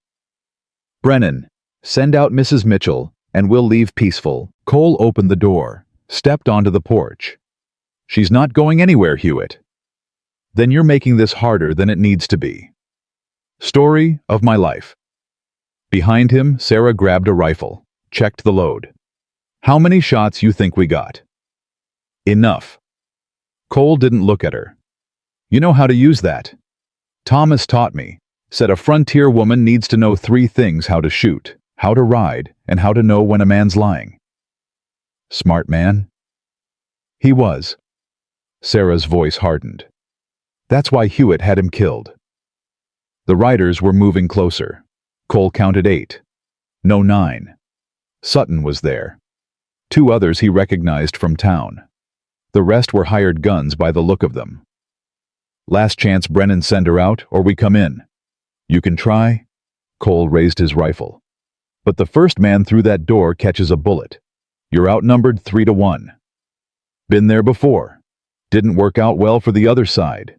Brennan, send out Mrs. Mitchell, and we'll leave peaceful. Cole opened the door, stepped onto the porch. She's not going anywhere, Hewitt. Then you're making this harder than it needs to be. Story of my life. Behind him, Sarah grabbed a rifle, checked the load. How many shots you think we got? Enough. Cole didn't look at her. You know how to use that. Thomas taught me. said a frontier woman needs to know 3 things: how to shoot, how to ride, and how to know when a man's lying. Smart man? He was. Sarah's voice hardened. That's why Hewitt had him killed. The riders were moving closer. Cole counted 8. No, 9. Sutton was there. 2 others he recognized from town. The rest were hired guns by the look of them. Last chance, Brennan, send her out, or we come in. You can try. Cole raised his rifle. But the first man through that door catches a bullet. You're outnumbered 3-1. Been there before. Didn't work out well for the other side.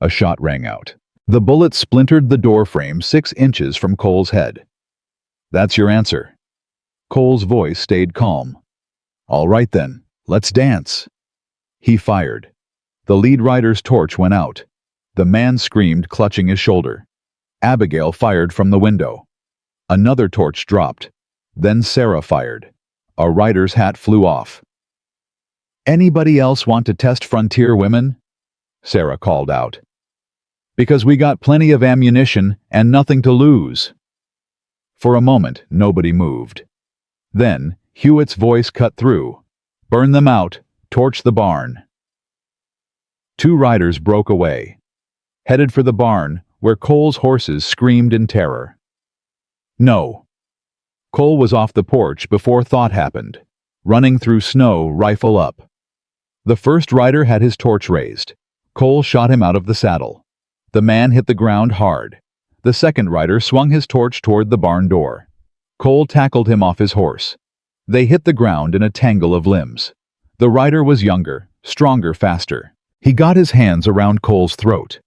A shot rang out. The bullet splintered the door frame 6 inches from Cole's head. That's your answer. Cole's voice stayed calm. All right then, let's dance. He fired. The lead rider's torch went out. The man screamed, clutching his shoulder. Abigail fired from the window. Another torch dropped. Then Sarah fired. A rider's hat flew off. Anybody else want to test frontier women? Sarah called out. Because we got plenty of ammunition and nothing to lose. For a moment, nobody moved. Then, Hewitt's voice cut through. Burn them out, torch the barn. 2 riders broke away, headed for the barn, where Cole's horses screamed in terror. No. Cole was off the porch before thought happened, running through snow, rifle up. The first rider had his torch raised. Cole shot him out of the saddle. The man hit the ground hard. The second rider swung his torch toward the barn door. Cole tackled him off his horse. They hit the ground in a tangle of limbs. The rider was younger, stronger, faster. He got his hands around Cole's throat.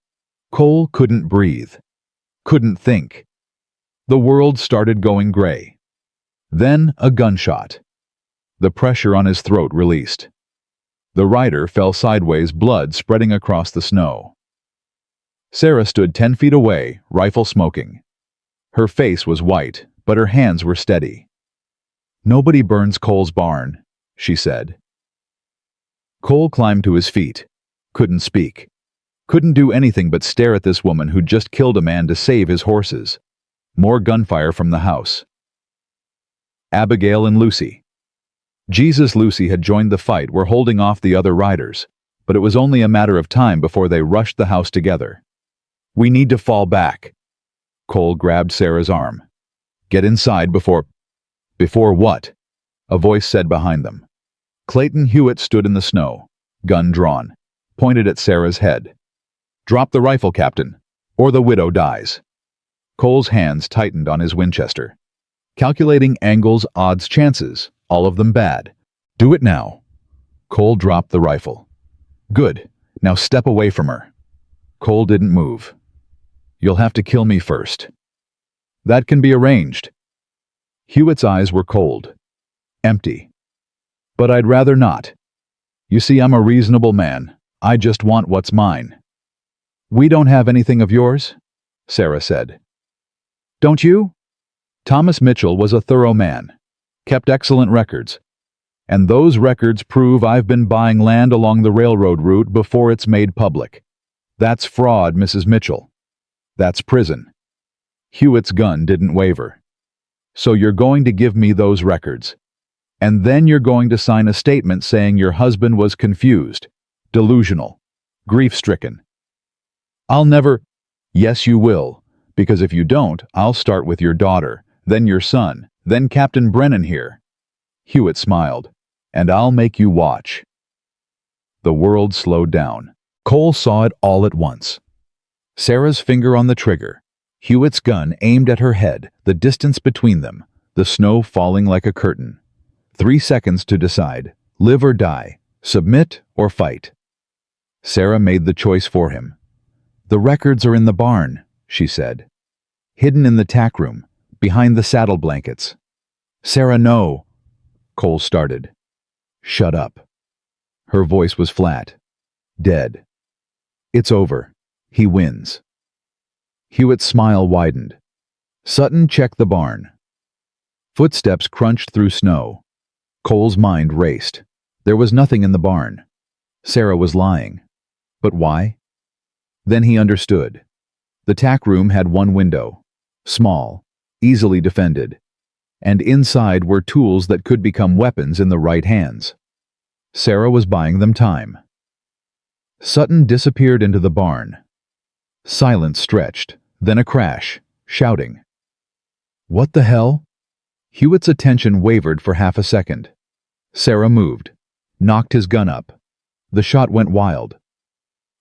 Cole couldn't breathe. Couldn't think. The world started going gray. Then a gunshot. The pressure on his throat released. The rider fell sideways, blood spreading across the snow. Sarah stood 10 feet away, rifle smoking. Her face was white, but her hands were steady. Nobody burns Cole's barn, she said. Cole climbed to his feet. Couldn't speak. Couldn't do anything but stare at this woman who'd just killed a man to save his horses. More gunfire from the house. Abigail and Lucy. Lucy had joined the fight, were holding off the other riders, but it was only a matter of time before they rushed the house together. We need to fall back. Cole grabbed Sarah's arm. Get inside before... Before what? A voice said behind them. Clayton Hewitt stood in the snow, gun drawn, pointed at Sarah's head. Drop the rifle, Captain, or the widow dies. Cole's hands tightened on his Winchester. Calculating angles, odds, chances, all of them bad. Do it now. Cole dropped the rifle. Good, now step away from her. Cole didn't move. You'll have to kill me first. That can be arranged. Hewitt's eyes were cold. Empty. But I'd rather not. You see, I'm a reasonable man. I just want what's mine. We don't have anything of yours, Sarah said. Don't you? Thomas Mitchell was a thorough man, kept excellent records. And those records prove I've been buying land along the railroad route before it's made public. That's fraud, Mrs. Mitchell. That's prison. Hewitt's gun didn't waver. So you're going to give me those records. And then you're going to sign a statement saying your husband was confused, delusional, grief-stricken. I'll never... Yes, you will, because if you don't, I'll start with your daughter, then your son, then Captain Brennan here. Hewitt smiled. And I'll make you watch. The world slowed down. Cole saw it all at once. Sarah's finger on the trigger, Hewitt's gun aimed at her head, the distance between them, the snow falling like a curtain. 3 seconds to decide, live or die, submit or fight. Sarah made the choice for him. The records are in the barn, she said. Hidden in the tack room, behind the saddle blankets. Sarah, no. Cole started. Shut up. Her voice was flat. Dead. It's over. He wins. Hewitt's smile widened. Sutton checked the barn. Footsteps crunched through snow. Cole's mind raced. There was nothing in the barn. Sarah was lying. But why? Then he understood. The tack room had one window, small, easily defended, and inside were tools that could become weapons in the right hands. Sarah was buying them time. Sutton disappeared into the barn. Silence stretched, then a crash, shouting. What the hell? Hewitt's attention wavered for half a second. Sarah moved, knocked his gun up. The shot went wild.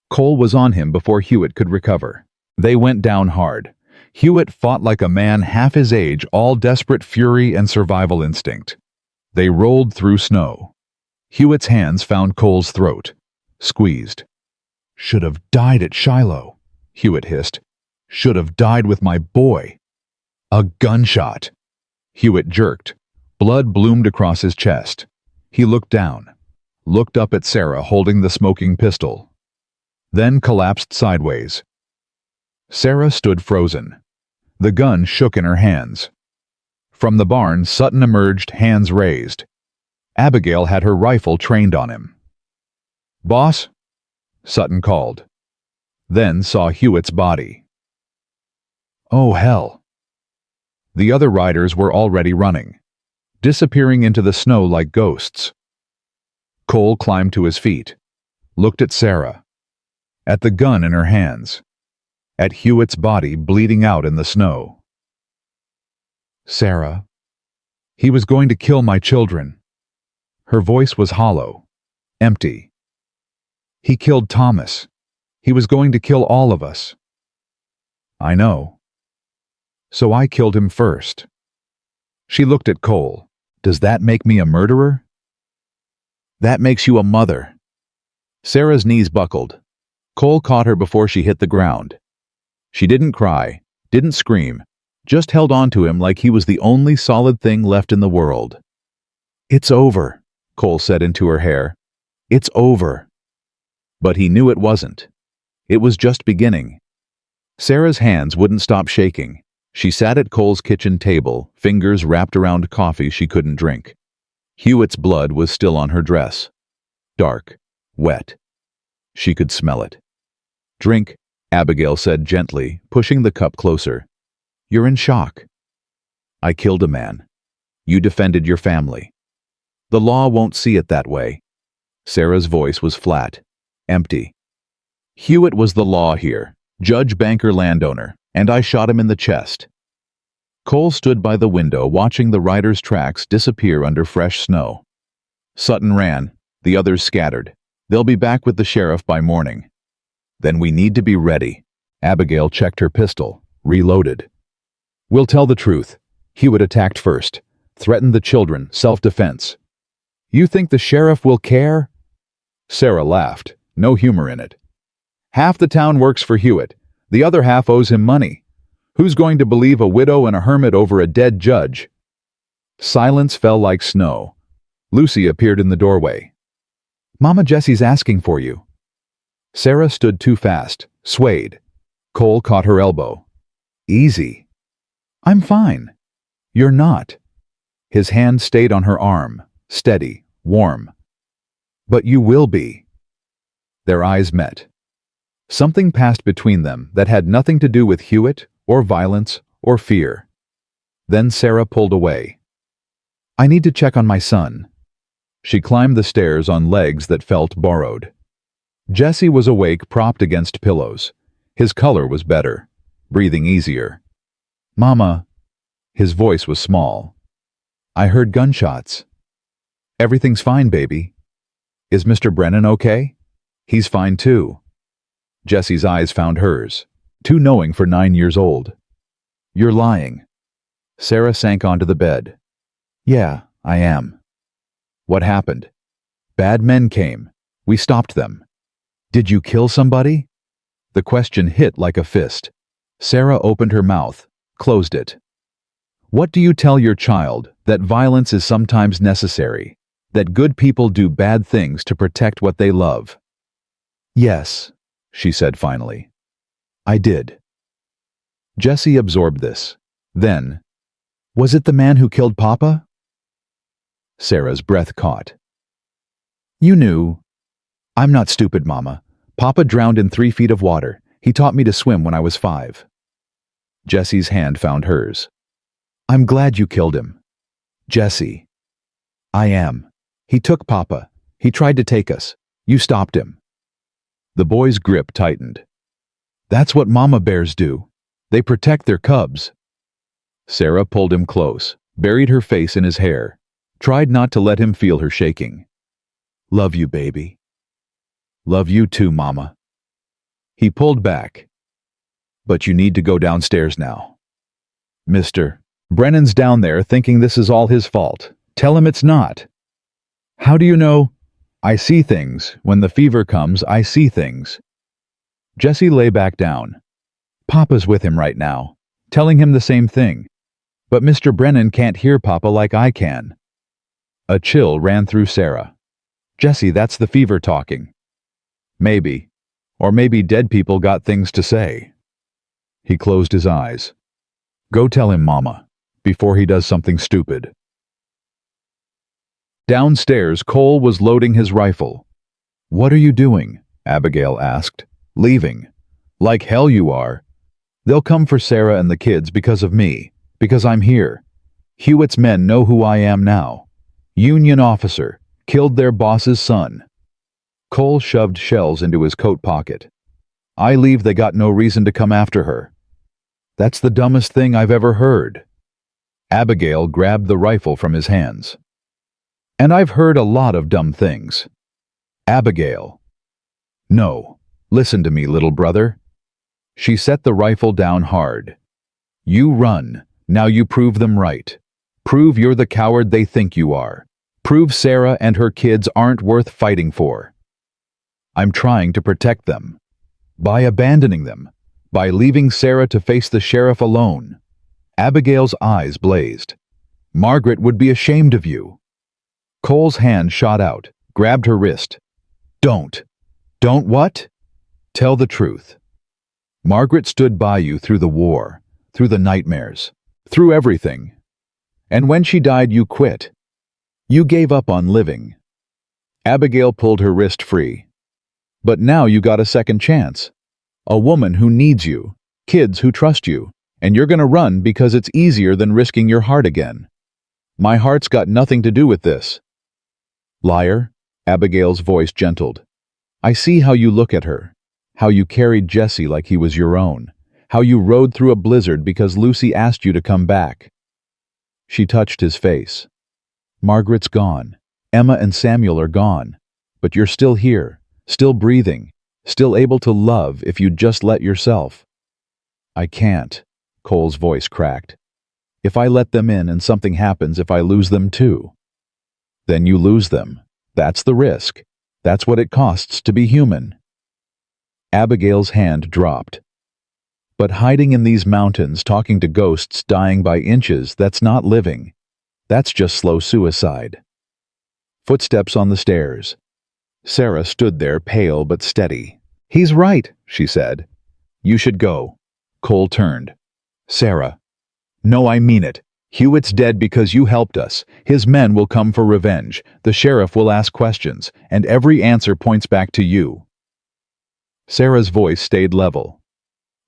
Cole was on him before Hewitt could recover. They went down hard. Hewitt fought like a man half his age, all desperate fury and survival instinct. They rolled through snow. Hewitt's hands found Cole's throat. Squeezed. Should have died at Shiloh, Hewitt hissed. Should have died with my boy. A gunshot. Hewitt jerked. Blood bloomed across his chest. He looked down, looked up at Sarah holding the smoking pistol, then collapsed sideways. Sarah stood frozen. The gun shook in her hands. From the barn, Sutton emerged, hands raised. Abigail had her rifle trained on him. Boss? Sutton called. Then saw Hewitt's body. Oh, hell. The other riders were already running, disappearing into the snow like ghosts. Cole climbed to his feet, looked at Sarah, at the gun in her hands, at Hewitt's body bleeding out in the snow. Sarah. He was going to kill my children. Her voice was hollow, empty. He killed Thomas. He was going to kill all of us. I know. So I killed him first. She looked at Cole. Does that make me a murderer? That makes you a mother. Sarah's knees buckled. Cole caught her before she hit the ground. She didn't cry, didn't scream, just held on to him like he was the only solid thing left in the world. It's over, Cole said into her hair. It's over. But he knew it wasn't. It was just beginning. Sarah's hands wouldn't stop shaking. She sat at Cole's kitchen table, fingers wrapped around coffee she couldn't drink. Hewitt's blood was still on her dress. Dark, wet. She could smell it. Drink, Abigail said gently, pushing the cup closer. You're in shock. I killed a man. You defended your family. The law won't see it that way. Sarah's voice was flat, empty. Hewitt was the law here, judge, banker, landowner, and I shot him in the chest. Cole stood by the window watching the riders' tracks disappear under fresh snow. Sutton ran, the others scattered. They'll be back with the sheriff by morning. Then we need to be ready. Abigail checked her pistol, reloaded. We'll tell the truth. Hewitt attacked first, threatened the children, self-defense. You think the sheriff will care? Sarah laughed, no humor in it. Half the town works for Hewitt. The other half owes him money. Who's going to believe a widow and a hermit over a dead judge? Silence fell like snow. Lucy appeared in the doorway. Mama Jessie's asking for you. Sarah stood too fast, swayed. Cole caught her elbow. Easy. I'm fine. You're not. His hand stayed on her arm, steady, warm. But you will be. Their eyes met. Something passed between them that had nothing to do with Hewitt, or violence, or fear. Then Sarah pulled away. I need to check on my son. She climbed the stairs on legs that felt borrowed. Jesse was awake, propped against pillows. His color was better, breathing easier. Mama. His voice was small. I heard gunshots. Everything's fine, baby. Is Mr. Brennan okay? He's fine too. Jesse's eyes found hers, too knowing for 9 years old. You're lying. Sarah sank onto the bed. Yeah, I am. What happened? Bad men came. We stopped them. Did you kill somebody? The question hit like a fist. Sarah opened her mouth, closed it. What do you tell your child? That violence is sometimes necessary, that good people do bad things to protect what they love? Yes, she said finally. I did. Jesse absorbed this. Then, was it the man who killed Papa? Sarah's breath caught. You knew. I'm not stupid, Mama. Papa drowned in 3 feet of water. He taught me to swim when I was 5. Jesse's hand found hers. I'm glad you killed him. Jesse. I am. He took Papa. He tried to take us. You stopped him. The boy's grip tightened. That's what mama bears do. They protect their cubs. Sarah pulled him close, buried her face in his hair, tried not to let him feel her shaking. Love you, baby. Love you too, Mama. He pulled back. But you need to go downstairs now. Mr. Brennan's down there thinking this is all his fault. Tell him it's not. How do you know? I see things. When the fever comes, I see things. Jesse lay back down. Papa's with him right now, telling him the same thing. But Mr. Brennan can't hear Papa like I can. A chill ran through Sarah. Jesse, that's the fever talking. Maybe. Or maybe dead people got things to say. He closed his eyes. Go tell him, Mama, before he does something stupid. Downstairs, Cole was loading his rifle. What are you doing? Abigail asked. Leaving. Like hell you are. They'll come for Sarah and the kids because of me, because I'm here. Hewitt's men know who I am now. Union officer, killed their boss's son. Cole shoved shells into his coat pocket. I leave, they got no reason to come after her. That's the dumbest thing I've ever heard. Abigail grabbed the rifle from his hands. And I've heard a lot of dumb things. Abigail. No, listen to me, little brother. She set the rifle down hard. You run, now you prove them right. Prove you're the coward they think you are. Prove Sarah and her kids aren't worth fighting for. I'm trying to protect them. By abandoning them. By leaving Sarah to face the sheriff alone. Abigail's eyes blazed. Margaret would be ashamed of you. Cole's hand shot out, grabbed her wrist. Don't. Don't what? Tell the truth. Margaret stood by you through the war, through the nightmares, through everything. And when she died, you quit. You gave up on living. Abigail pulled her wrist free. But now you got a second chance. A woman who needs you, kids who trust you, and you're gonna run because it's easier than risking your heart again. My heart's got nothing to do with this. Liar, Abigail's voice gentled. I see how you look at her, how you carried Jesse like he was your own, how you rode through a blizzard because Lucy asked you to come back. She touched his face. Margaret's gone. Emma and Samuel are gone. But you're still here, still breathing, still able to love if you just let yourself. I can't, Cole's voice cracked. If I let them in and something happens, if I lose them too. Then you lose them. That's the risk. That's what it costs to be human. Abigail's hand dropped. But hiding in these mountains, talking to ghosts, dying by inches, that's not living. That's just slow suicide. Footsteps on the stairs. Sarah stood there, pale but steady. He's right, she said. You should go. Cole turned. Sarah. No, I mean it. Hewitt's dead because you helped us. His men will come for revenge. The sheriff will ask questions, and every answer points back to you. Sarah's voice stayed level.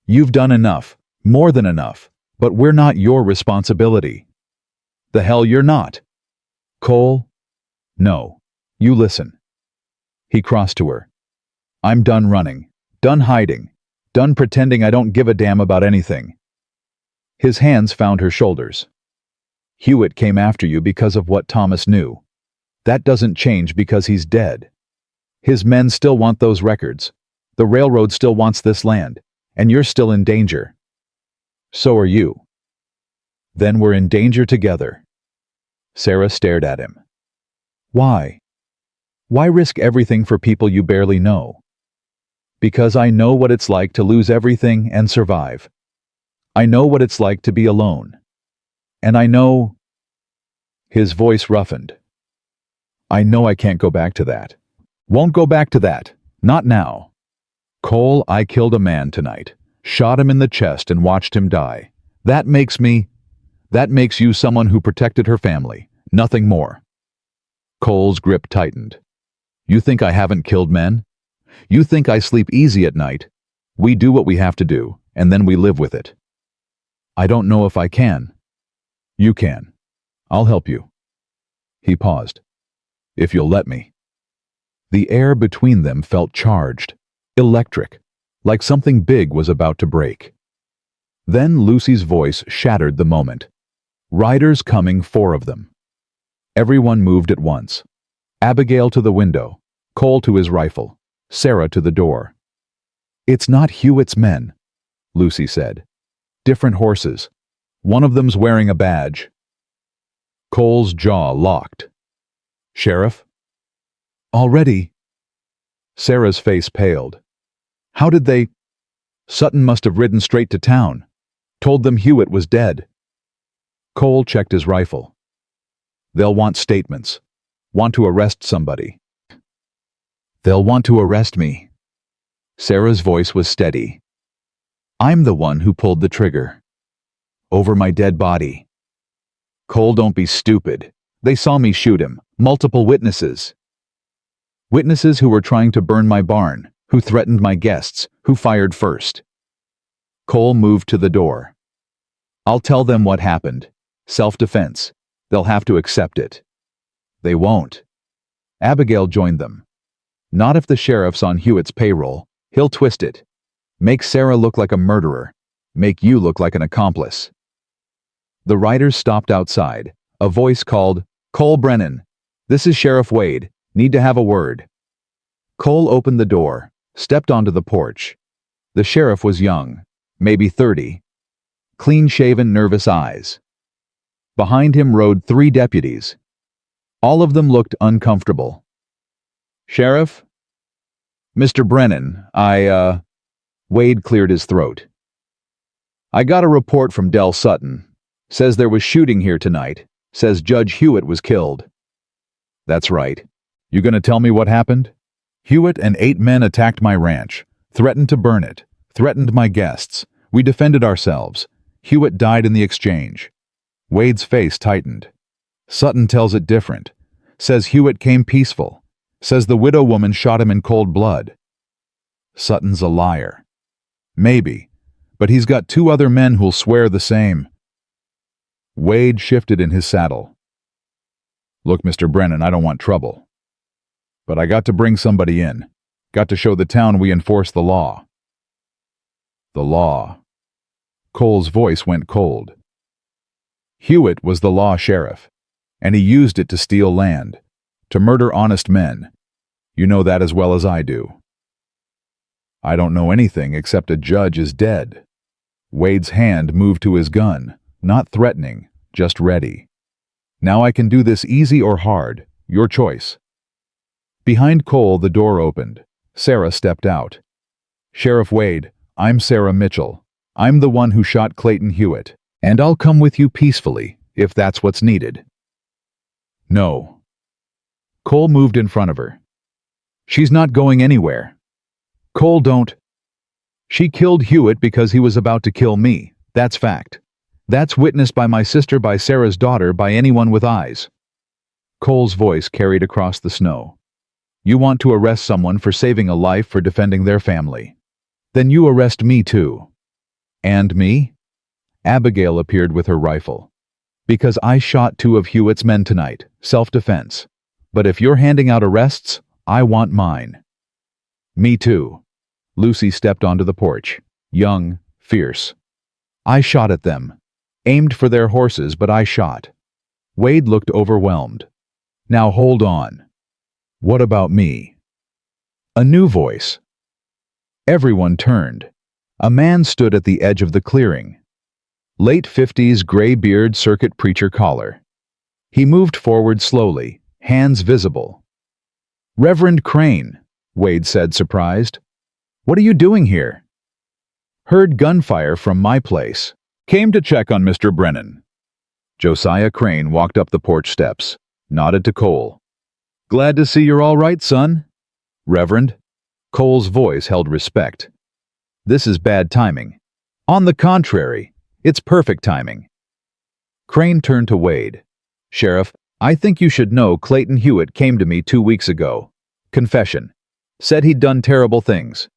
You've done enough, more than enough, but we're not your responsibility. The hell you're not. Cole? No. You listen. He crossed to her. I'm done running, done hiding, done pretending I don't give a damn about anything. His hands found her shoulders. Hewitt came after you because of what Thomas knew. That doesn't change because he's dead. His men still want those records. The railroad still wants this land, and you're still in danger. So are you. Then we're in danger together. Sarah stared at him. Why? Why risk everything for people you barely know? Because I know what it's like to lose everything and survive. I know what it's like to be alone. And I know... His voice roughened. I know I can't go back to that. Won't go back to that. Not now. Cole, I killed a man tonight. Shot him in the chest and watched him die. That makes you someone who protected her family. Nothing more. Cole's grip tightened. You think I haven't killed men? You think I sleep easy at night? We do what we have to do, and then we live with it. I don't know if I can. You can. I'll help you. He paused. If you'll let me. The air between them felt charged, electric, like something big was about to break. Then Lucy's voice shattered the moment. Riders coming, 4 of them. Everyone moved at once. Abigail to the window, Cole to his rifle, Sarah to the door. It's not Hewitt's men, Lucy said. Different horses. One of them's wearing a badge. Cole's jaw locked. Sheriff? Already? Sarah's face paled. How did they? Sutton must have ridden straight to town. Told them Hewitt was dead. Cole checked his rifle. They'll want statements. Want to arrest somebody. They'll want to arrest me. Sarah's voice was steady. I'm the one who pulled the trigger. Over my dead body. Cole, don't be stupid. They saw me shoot him. Multiple witnesses. Witnesses who were trying to burn my barn, who threatened my guests, who fired first. Cole moved to the door. I'll tell them what happened. Self-defense. They'll have to accept it. They won't. Abigail joined them. Not if the sheriff's on Hewitt's payroll. He'll twist it. Make Sarah look like a murderer. Make you look like an accomplice. The riders stopped outside. A voice called, Cole Brennan. This is Sheriff Wade. Need to have a word. Cole opened the door, stepped onto the porch. The sheriff was young, maybe 30. Clean-shaven, nervous eyes. Behind him rode 3 deputies. All of them looked uncomfortable. Sheriff? Mr. Brennan, Wade cleared his throat. I got a report from Del Sutton. Says there was shooting here tonight. Says Judge Hewitt was killed. That's right. You gonna tell me what happened? Hewitt and 8 men attacked my ranch, threatened to burn it, threatened my guests. We defended ourselves. Hewitt died in the exchange. Wade's face tightened. Sutton tells it different. Says Hewitt came peaceful. Says the widow woman shot him in cold blood. Sutton's a liar. Maybe, but he's got 2 other men who'll swear the same. Wade shifted in his saddle. Look, Mr. Brennan, I don't want trouble. But I got to bring somebody in. Got to show the town we enforce the law. The law. Cole's voice went cold. Hewitt was the law sheriff, and he used it to steal land, to murder honest men. You know that as well as I do. I don't know anything except a judge is dead. Wade's hand moved to his gun, not threatening, just ready. Now I can do this easy or hard, your choice. Behind Cole, the door opened. Sarah stepped out. Sheriff Wade, I'm Sarah Mitchell. I'm the one who shot Clayton Hewitt, and I'll come with you peacefully, if that's what's needed. No. Cole moved in front of her. She's not going anywhere. Cole, don't. She killed Hewitt because he was about to kill me. That's fact. That's witnessed by my sister, by Sarah's daughter, by anyone with eyes. Cole's voice carried across the snow. You want to arrest someone for saving a life, for defending their family. Then you arrest me too. And me? Abigail appeared with her rifle. Because I shot 2 of Hewitt's men tonight, self-defense. But if you're handing out arrests, I want mine. Me too. Lucy stepped onto the porch, young, fierce. I shot at them. Aimed for their horses, but I shot. Wade looked overwhelmed. Now hold on. What about me? A new voice. Everyone turned. A man stood at the edge of the clearing. Late 50s gray beard, circuit preacher collar. He moved forward slowly, hands visible. Reverend Crane, Wade said, surprised. What are you doing here? Heard gunfire from my place. Came to check on Mr. Brennan. Josiah Crane walked up the porch steps, nodded to Cole. Glad to see you're all right, son. Reverend. Cole's voice held respect. This is bad timing. On the contrary, it's perfect timing. Crane turned to Wade. Sheriff, I think you should know Clayton Hewitt came to me 2 weeks ago. Confession. Said he'd done terrible things.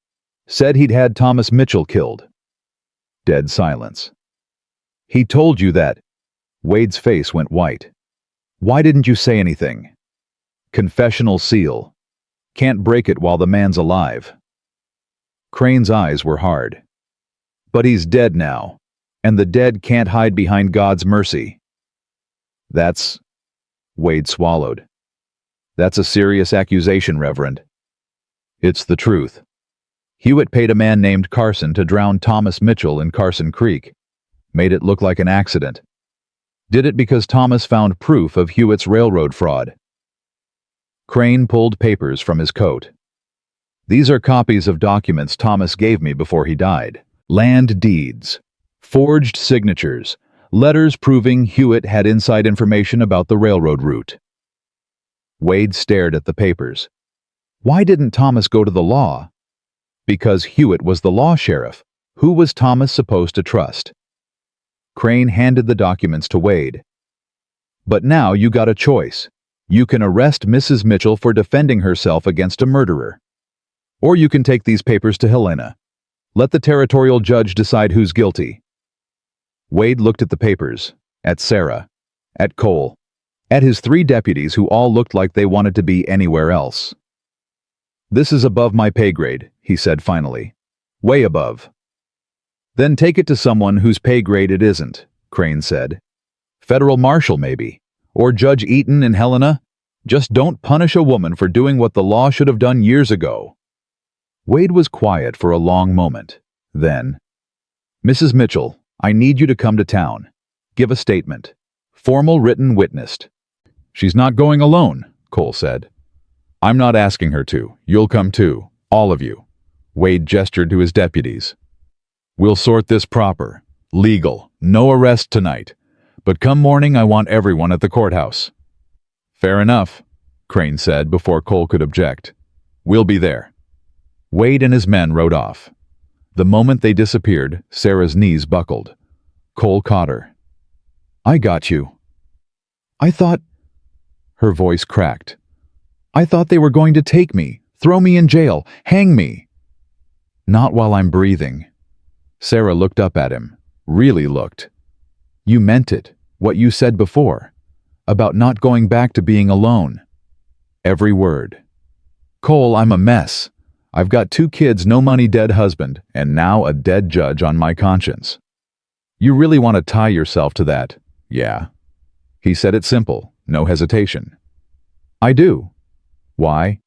Said he'd had Thomas Mitchell killed. Dead silence. He told you that. Wade's face went white. Why didn't you say anything? Confessional seal. Can't break it while the man's alive. Crane's eyes were hard. But he's dead now, and the dead can't hide behind God's mercy. That's... Wade swallowed. That's a serious accusation, Reverend. It's the truth. Hewitt paid a man named Carson to drown Thomas Mitchell in Carson Creek. Made it look like an accident. Did it because Thomas found proof of Hewitt's railroad fraud. Crane pulled papers from his coat. These are copies of documents Thomas gave me before he died. Land deeds, forged signatures, letters proving Hewitt had inside information about the railroad route. Wade stared at the papers. Why didn't Thomas go to the law? Because Hewitt was the law sheriff. Who was Thomas supposed to trust? Crane handed the documents to Wade. But now you got a choice. You can arrest Mrs. Mitchell for defending herself against a murderer. Or you can take these papers to Helena. Let the territorial judge decide who's guilty. Wade looked at the papers, at Sarah, at Cole, at his 3 deputies who all looked like they wanted to be anywhere else. This is above my pay grade, he said finally. Way above. Then take it to someone whose pay grade it isn't, Crane said. Federal marshal, maybe. Or Judge Eaton in Helena. Just don't punish a woman for doing what the law should have done years ago. Wade was quiet for a long moment. Then, Mrs. Mitchell, I need you to come to town. Give a statement. Formal written witnessed. She's not going alone, Cole said. I'm not asking her to. You'll come too. All of you. Wade gestured to his deputies. We'll sort this proper. Legal. No arrest tonight. But come morning, I want everyone at the courthouse. Fair enough, Crane said before Cole could object. We'll be there. Wade and his men rode off. The moment they disappeared, Sarah's knees buckled. Cole caught her. I got you. I thought... Her voice cracked. I thought they were going to take me, throw me in jail, hang me. Not while I'm breathing. Sarah looked up at him, really looked. You meant it, what you said before, about not going back to being alone. Every word. Cole, I'm a mess. I've got 2 kids, no money, dead husband, and now a dead judge on my conscience. You really want to tie yourself to that, yeah? He said it simple, no hesitation. I do. Why?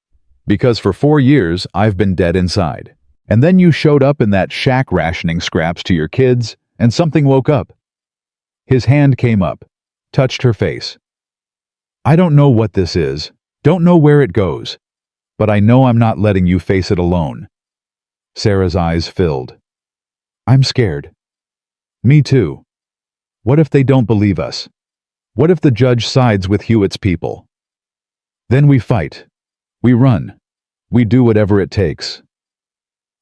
Because for 4 years I've been dead inside. And then you showed up in that shack rationing scraps to your kids, and something woke up. His hand came up, touched her face. I don't know what this is, don't know where it goes, but I know I'm not letting you face it alone. Sarah's eyes filled. I'm scared. Me too. What if they don't believe us? What if the judge sides with Hewitt's people? Then we fight. We run. We do whatever it takes.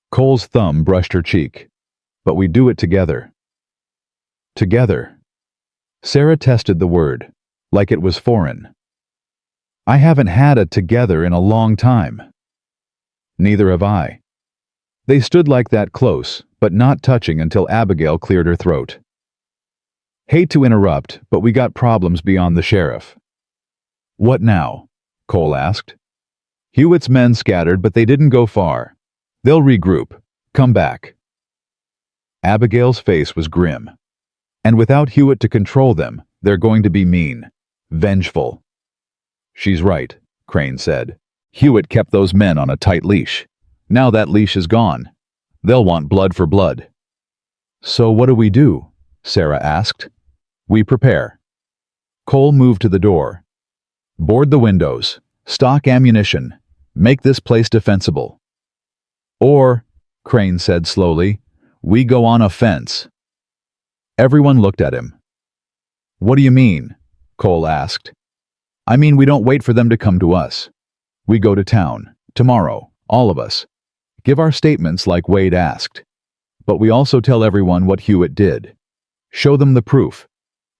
Cole's thumb brushed her cheek. But we do it together. Together. Sarah tested the word, like it was foreign. I haven't had a together in a long time. Neither have I. They stood like that close, but not touching until Abigail cleared her throat. Hate to interrupt, but we got problems beyond the sheriff. What now? Cole asked. Hewitt's men scattered, but they didn't go far. They'll regroup. Come back. Abigail's face was grim. And without Hewitt to control them, they're going to be mean, vengeful. She's right, Crane said. Hewitt kept those men on a tight leash. Now that leash is gone. They'll want blood for blood. So what do we do? Sarah asked. We prepare. Cole moved to the door. Board the windows. Stock ammunition. Make this place defensible. Or, Crane said slowly, we go on offense. Everyone looked at him. What do you mean? Cole asked. I mean, we don't wait for them to come to us. We go to town, tomorrow, all of us. Give our statements like Wade asked. But we also tell everyone what Hewitt did. Show them the proof.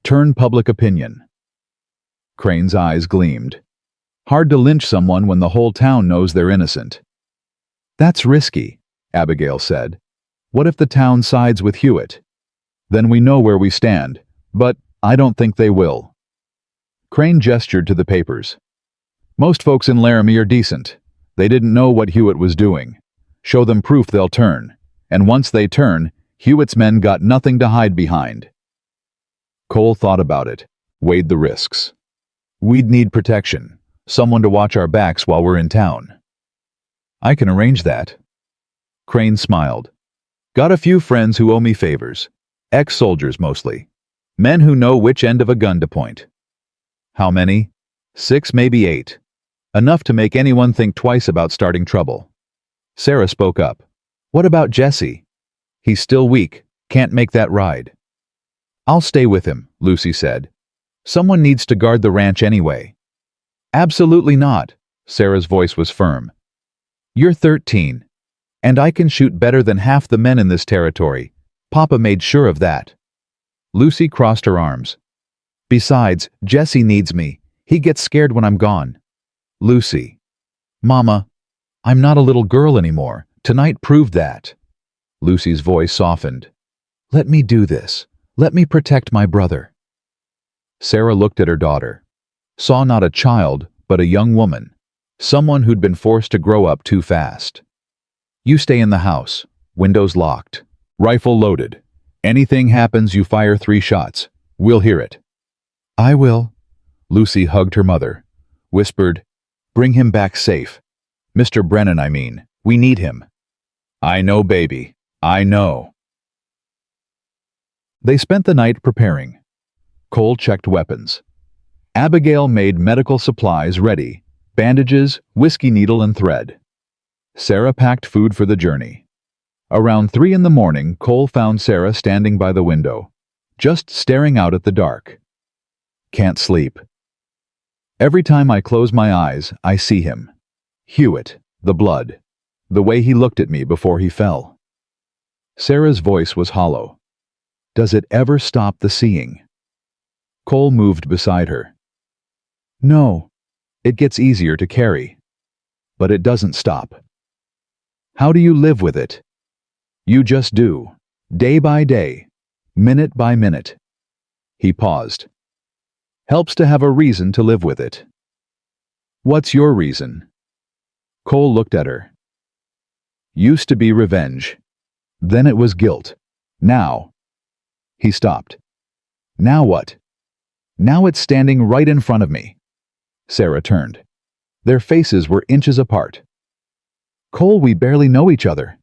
Turn public opinion. Crane's eyes gleamed. Hard to lynch someone when the whole town knows they're innocent. That's risky, Abigail said. What if the town sides with Hewitt? Then we know where we stand, but I don't think they will. Crane gestured to the papers. Most folks in Laramie are decent. They didn't know what Hewitt was doing. Show them proof they'll turn. And once they turn, Hewitt's men got nothing to hide behind. Cole thought about it, weighed the risks. We'd need protection, someone to watch our backs while we're in town. I can arrange that. Crane smiled. Got a few friends who owe me favors. Ex-soldiers mostly. Men who know which end of a gun to point. How many? 6, maybe 8. Enough to make anyone think twice about starting trouble. Sarah spoke up. What about Jesse? He's still weak, can't make that ride. I'll stay with him, Lucy said. Someone needs to guard the ranch anyway. Absolutely not, Sarah's voice was firm. You're 13, and I can shoot better than half the men in this territory. Papa made sure of that. Lucy crossed her arms. Besides, Jesse needs me. He gets scared when I'm gone. Lucy. Mama, I'm not a little girl anymore. Tonight proved that. Lucy's voice softened. Let me do this. Let me protect my brother. Sarah looked at her daughter. Saw not a child, but a young woman. Someone who'd been forced to grow up too fast. You stay in the house. Windows locked. Rifle loaded. Anything happens, you fire 3 shots. We'll hear it. I will. Lucy hugged her mother. Whispered, Bring him back safe. Mr. Brennan, I mean. We need him. I know, baby. I know. They spent the night preparing. Cole checked weapons. Abigail made medical supplies ready. Bandages, whiskey needle and thread. Sarah packed food for the journey. Around 3 in the morning, Cole found Sarah standing by the window, just staring out at the dark. Can't sleep. Every time I close my eyes, I see him. Hewitt, the blood. The way he looked at me before he fell. Sarah's voice was hollow. Does it ever stop the seeing? Cole moved beside her. No, it gets easier to carry. But it doesn't stop. How do you live with it? You just do, day by day, minute by minute. He paused. Helps to have a reason to live with it. What's your reason? Cole looked at her. Used to be revenge. Then it was guilt. Now. He stopped. Now what? Now it's standing right in front of me. Sarah turned. Their faces were inches apart. Cole, we barely know each other.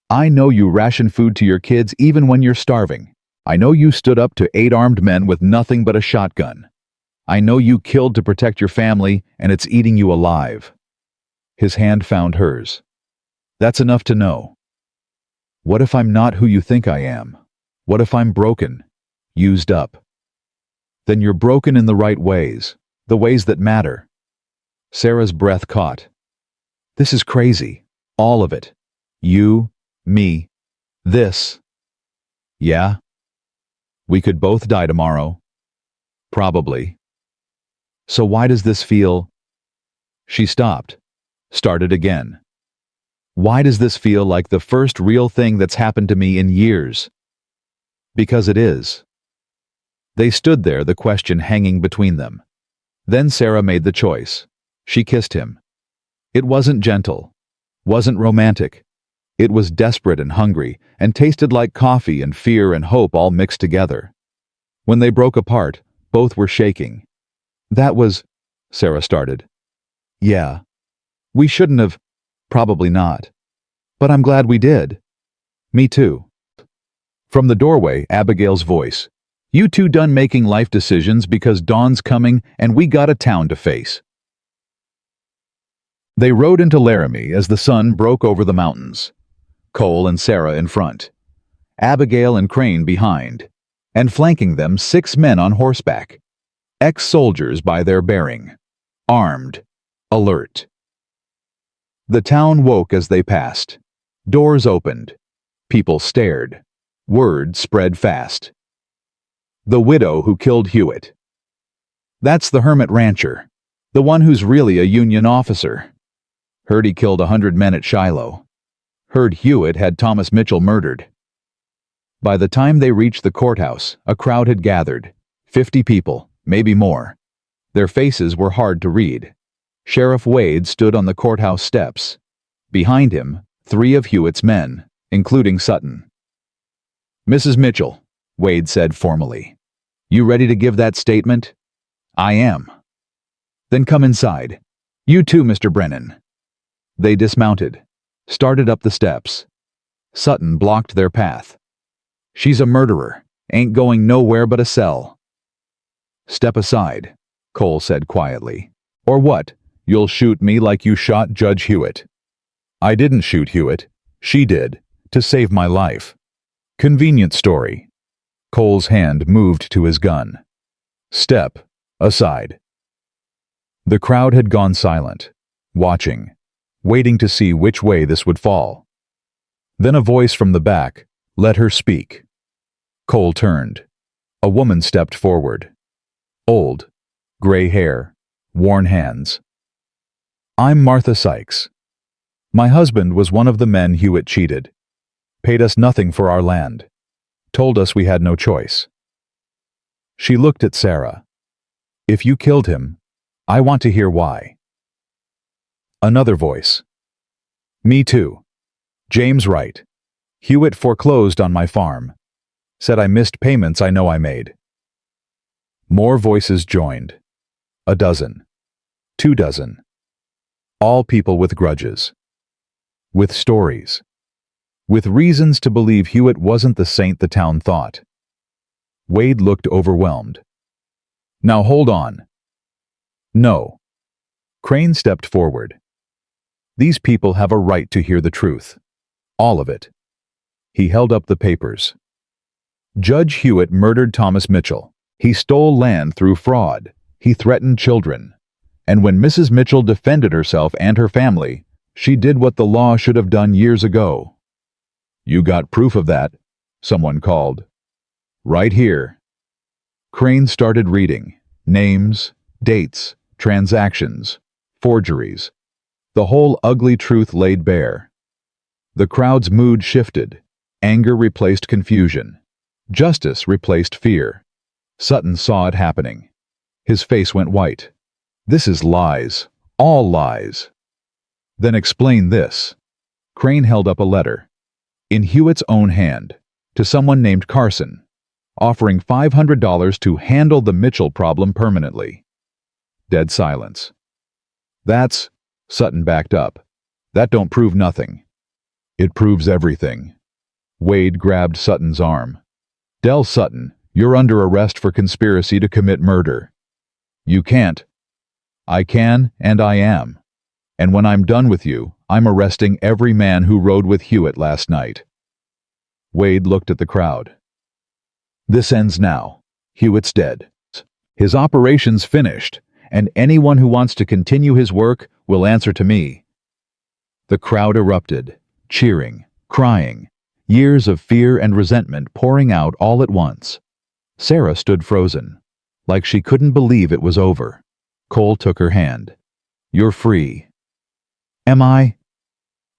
I know you ration food to your kids even when you're starving. I know you stood up to 8 armed men with nothing but a shotgun. I know you killed to protect your family, and it's eating you alive. His hand found hers. That's enough to know. What if I'm not who you think I am? What if I'm broken, used up? Then you're broken in the right ways, the ways that matter. Sarah's breath caught. This is crazy, all of it. You, me, this. Yeah? We could both die tomorrow. Probably. So why does this feel... She stopped, started again. Why does this feel like the first real thing that's happened to me in years? Because it is. They stood there, the question hanging between them. Then Sarah made the choice. She kissed him. It wasn't gentle, wasn't romantic. It was desperate and hungry, and tasted like coffee and fear and hope all mixed together. When they broke apart, both were shaking. That was... Sarah started. Yeah. We shouldn't have... Probably not. But I'm glad we did. Me too. From the doorway, Abigail's voice. You two done making life decisions because dawn's coming and we got a town to face. They rode into Laramie as the sun broke over the mountains. Cole and Sarah in front. Abigail and Crane behind. And flanking them 6 men on horseback. Ex-soldiers by their bearing. Armed. Alert. The town woke as they passed. Doors opened. People stared. Word spread fast. The widow who killed Hewitt. That's the hermit rancher. The one who's really a Union officer. Heard he killed 100 men at Shiloh. heard Hewitt had Thomas Mitchell murdered. By the time they reached the courthouse, a crowd had gathered. 50 people, maybe more. Their faces were hard to read. Sheriff Wade stood on the courthouse steps. Behind him, 3 of Hewitt's men, including Sutton. "Mrs. Mitchell," Wade said formally, "you ready to give that statement?" "I am." "Then come inside. You too, Mr. Brennan." They dismounted, started up the steps. Sutton blocked their path. "She's a murderer, ain't going nowhere but a cell." "Step aside," Cole said quietly. "Or what? You'll shoot me like you shot Judge Hewitt." "I didn't shoot Hewitt. She did, to save my life." "Convenient story." Cole's hand moved to his gun. "Step aside." The crowd had gone silent, watching, waiting to see which way this would fall. Then a voice from the back let her speak. Cole turned. A woman stepped forward. Old, gray hair, worn hands. "I'm Martha Sykes. My husband was one of the men Hewitt cheated. Paid us nothing for our land. Told us we had no choice." She looked at Sarah. "If you killed him, I want to hear why." Another voice. "Me too. James Wright. Hewitt foreclosed on my farm. Said I missed payments I know I made." More voices joined. A dozen. 2 dozen. All people with grudges. With stories. With reasons to believe Hewitt wasn't the saint the town thought. Wade looked overwhelmed. "Now hold on." "No." Crane stepped forward. "These people have a right to hear the truth. All of it." He held up the papers. "Judge Hewitt murdered Thomas Mitchell. He stole land through fraud. He threatened children. And when Mrs. Mitchell defended herself and her family, she did what the law should have done years ago." "You got proof of that?" someone called. "Right here." Crane started reading. Names, dates, transactions, forgeries. The whole ugly truth laid bare. The crowd's mood shifted. Anger replaced confusion. Justice replaced fear. Sutton saw it happening. His face went white. "This is lies. All lies." "Then explain this." Crane held up a letter, in Hewitt's own hand, to someone named Carson, offering $500 to handle the Mitchell problem permanently. Dead silence. "That's..." Sutton backed up. "That don't prove nothing." "It proves everything." Wade grabbed Sutton's arm. "Del Sutton, you're under arrest for conspiracy to commit murder." "You can't." "I can, and I am. And when I'm done with you, I'm arresting every man who rode with Hewitt last night." Wade looked at the crowd. "This ends now. Hewitt's dead. His operation's finished, and anyone who wants to continue his work will answer to me." The crowd erupted, cheering, crying, years of fear and resentment pouring out all at once. Sarah stood frozen, like she couldn't believe it was over. Cole took her hand. "You're free." "Am I?"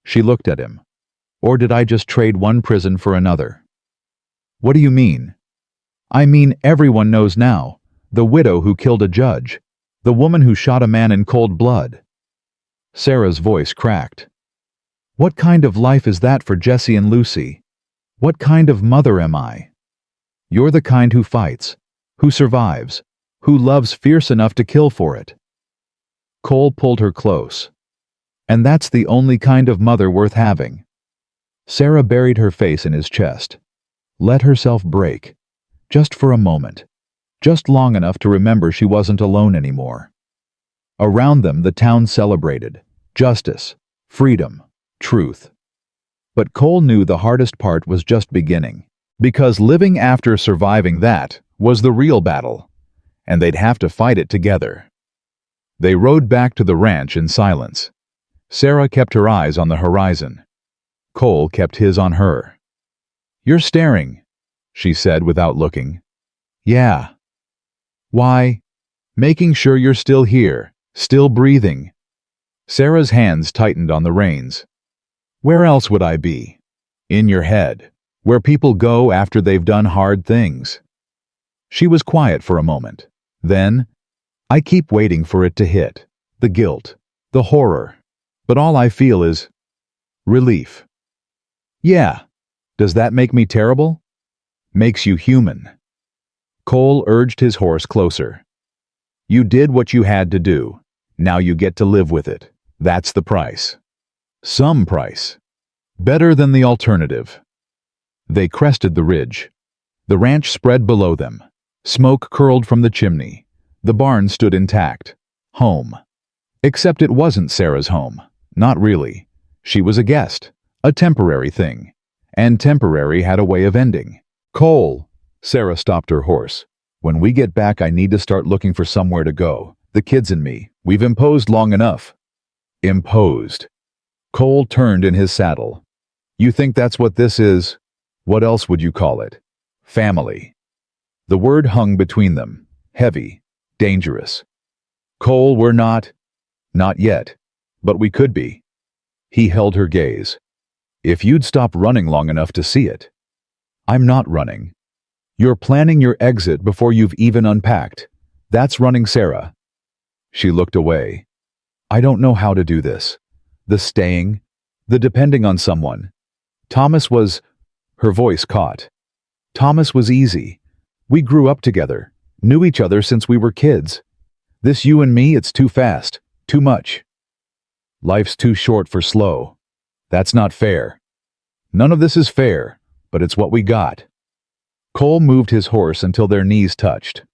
She looked at him. "Or did I just trade one prison for another?" "What do you mean?" "I mean everyone knows now. The widow who killed a judge. The woman who shot a man in cold blood." Sarah's voice cracked. "What kind of life is that for Jesse and Lucy? What kind of mother am I?" "You're the kind who fights, who survives, who loves fierce enough to kill for it." Cole pulled her close. "And that's the only kind of mother worth having." Sarah buried her face in his chest. Let herself break. Just for a moment. Just long enough to remember she wasn't alone anymore. Around them, the town celebrated. Justice, freedom, truth. But Cole knew the hardest part was just beginning. Because living after surviving that was the real battle. And they'd have to fight it together. They rode back to the ranch in silence. Sarah kept her eyes on the horizon. Cole kept his on her. "You're staring," she said without looking. "Yeah." "Why?" "Making sure you're still here, still breathing." Sarah's hands tightened on the reins. Where else would I be? In your head, where people go after they've done hard things. She was quiet for a moment. Then, I keep waiting for it to hit. The guilt, the horror. But all I feel is relief. Yeah. Does that make me terrible? Makes you human. Cole urged his horse closer. You did what you had to do. Now you get to live with it. That's the price. Some price. Better than the alternative. They crested the ridge. The ranch spread below them. Smoke curled from the chimney. The barn stood intact. Home. Except it wasn't Sarah's home. Not really. She was a guest. A temporary thing. And temporary had a way of ending. Cole. Sarah stopped her horse. When we get back, I need to start looking for somewhere to go. The kids and me. We've imposed long enough. Imposed. Cole turned in his saddle. You think that's what this is? What else would you call it? Family. The word hung between them. Heavy. Dangerous. Cole, we're not. Not yet. But we could be. He held her gaze. If you'd stop running long enough to see it. I'm not running. You're planning your exit before you've even unpacked. That's running, Sarah. She looked away. I don't know how to do this. The staying, the depending on someone. Thomas was... Her voice caught. Thomas was easy. We grew up together, knew each other since we were kids. This you and me, it's too fast, too much. Life's too short for slow. That's not fair. None of this is fair, but it's what we got. Cole moved his horse until their knees touched.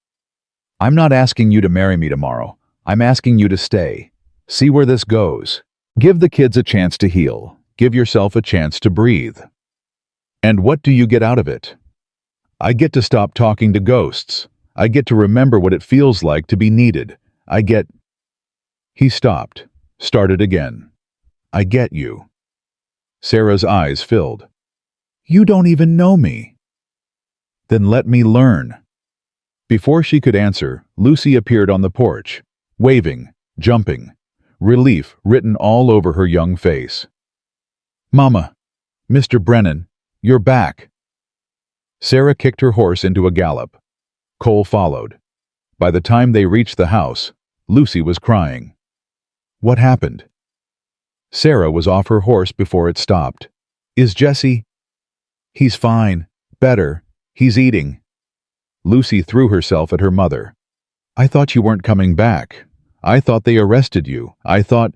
I'm not asking you to marry me tomorrow. I'm asking you to stay. See where this goes. Give the kids a chance to heal. Give yourself a chance to breathe. And what do you get out of it? I get to stop talking to ghosts. I get to remember what it feels like to be needed. I get... He stopped, started again. I get you. Sarah's eyes filled. You don't even know me. Then let me learn. Before she could answer, Lucy appeared on the porch, waving, jumping, relief written all over her young face. Mama, Mr. Brennan, you're back. Sarah kicked her horse into a gallop. Cole followed. By the time they reached the house, Lucy was crying. What happened? Sarah was off her horse before it stopped. Is Jesse? He's fine. Better. He's eating. Lucy threw herself at her mother. I thought you weren't coming back. I thought they arrested you. I thought...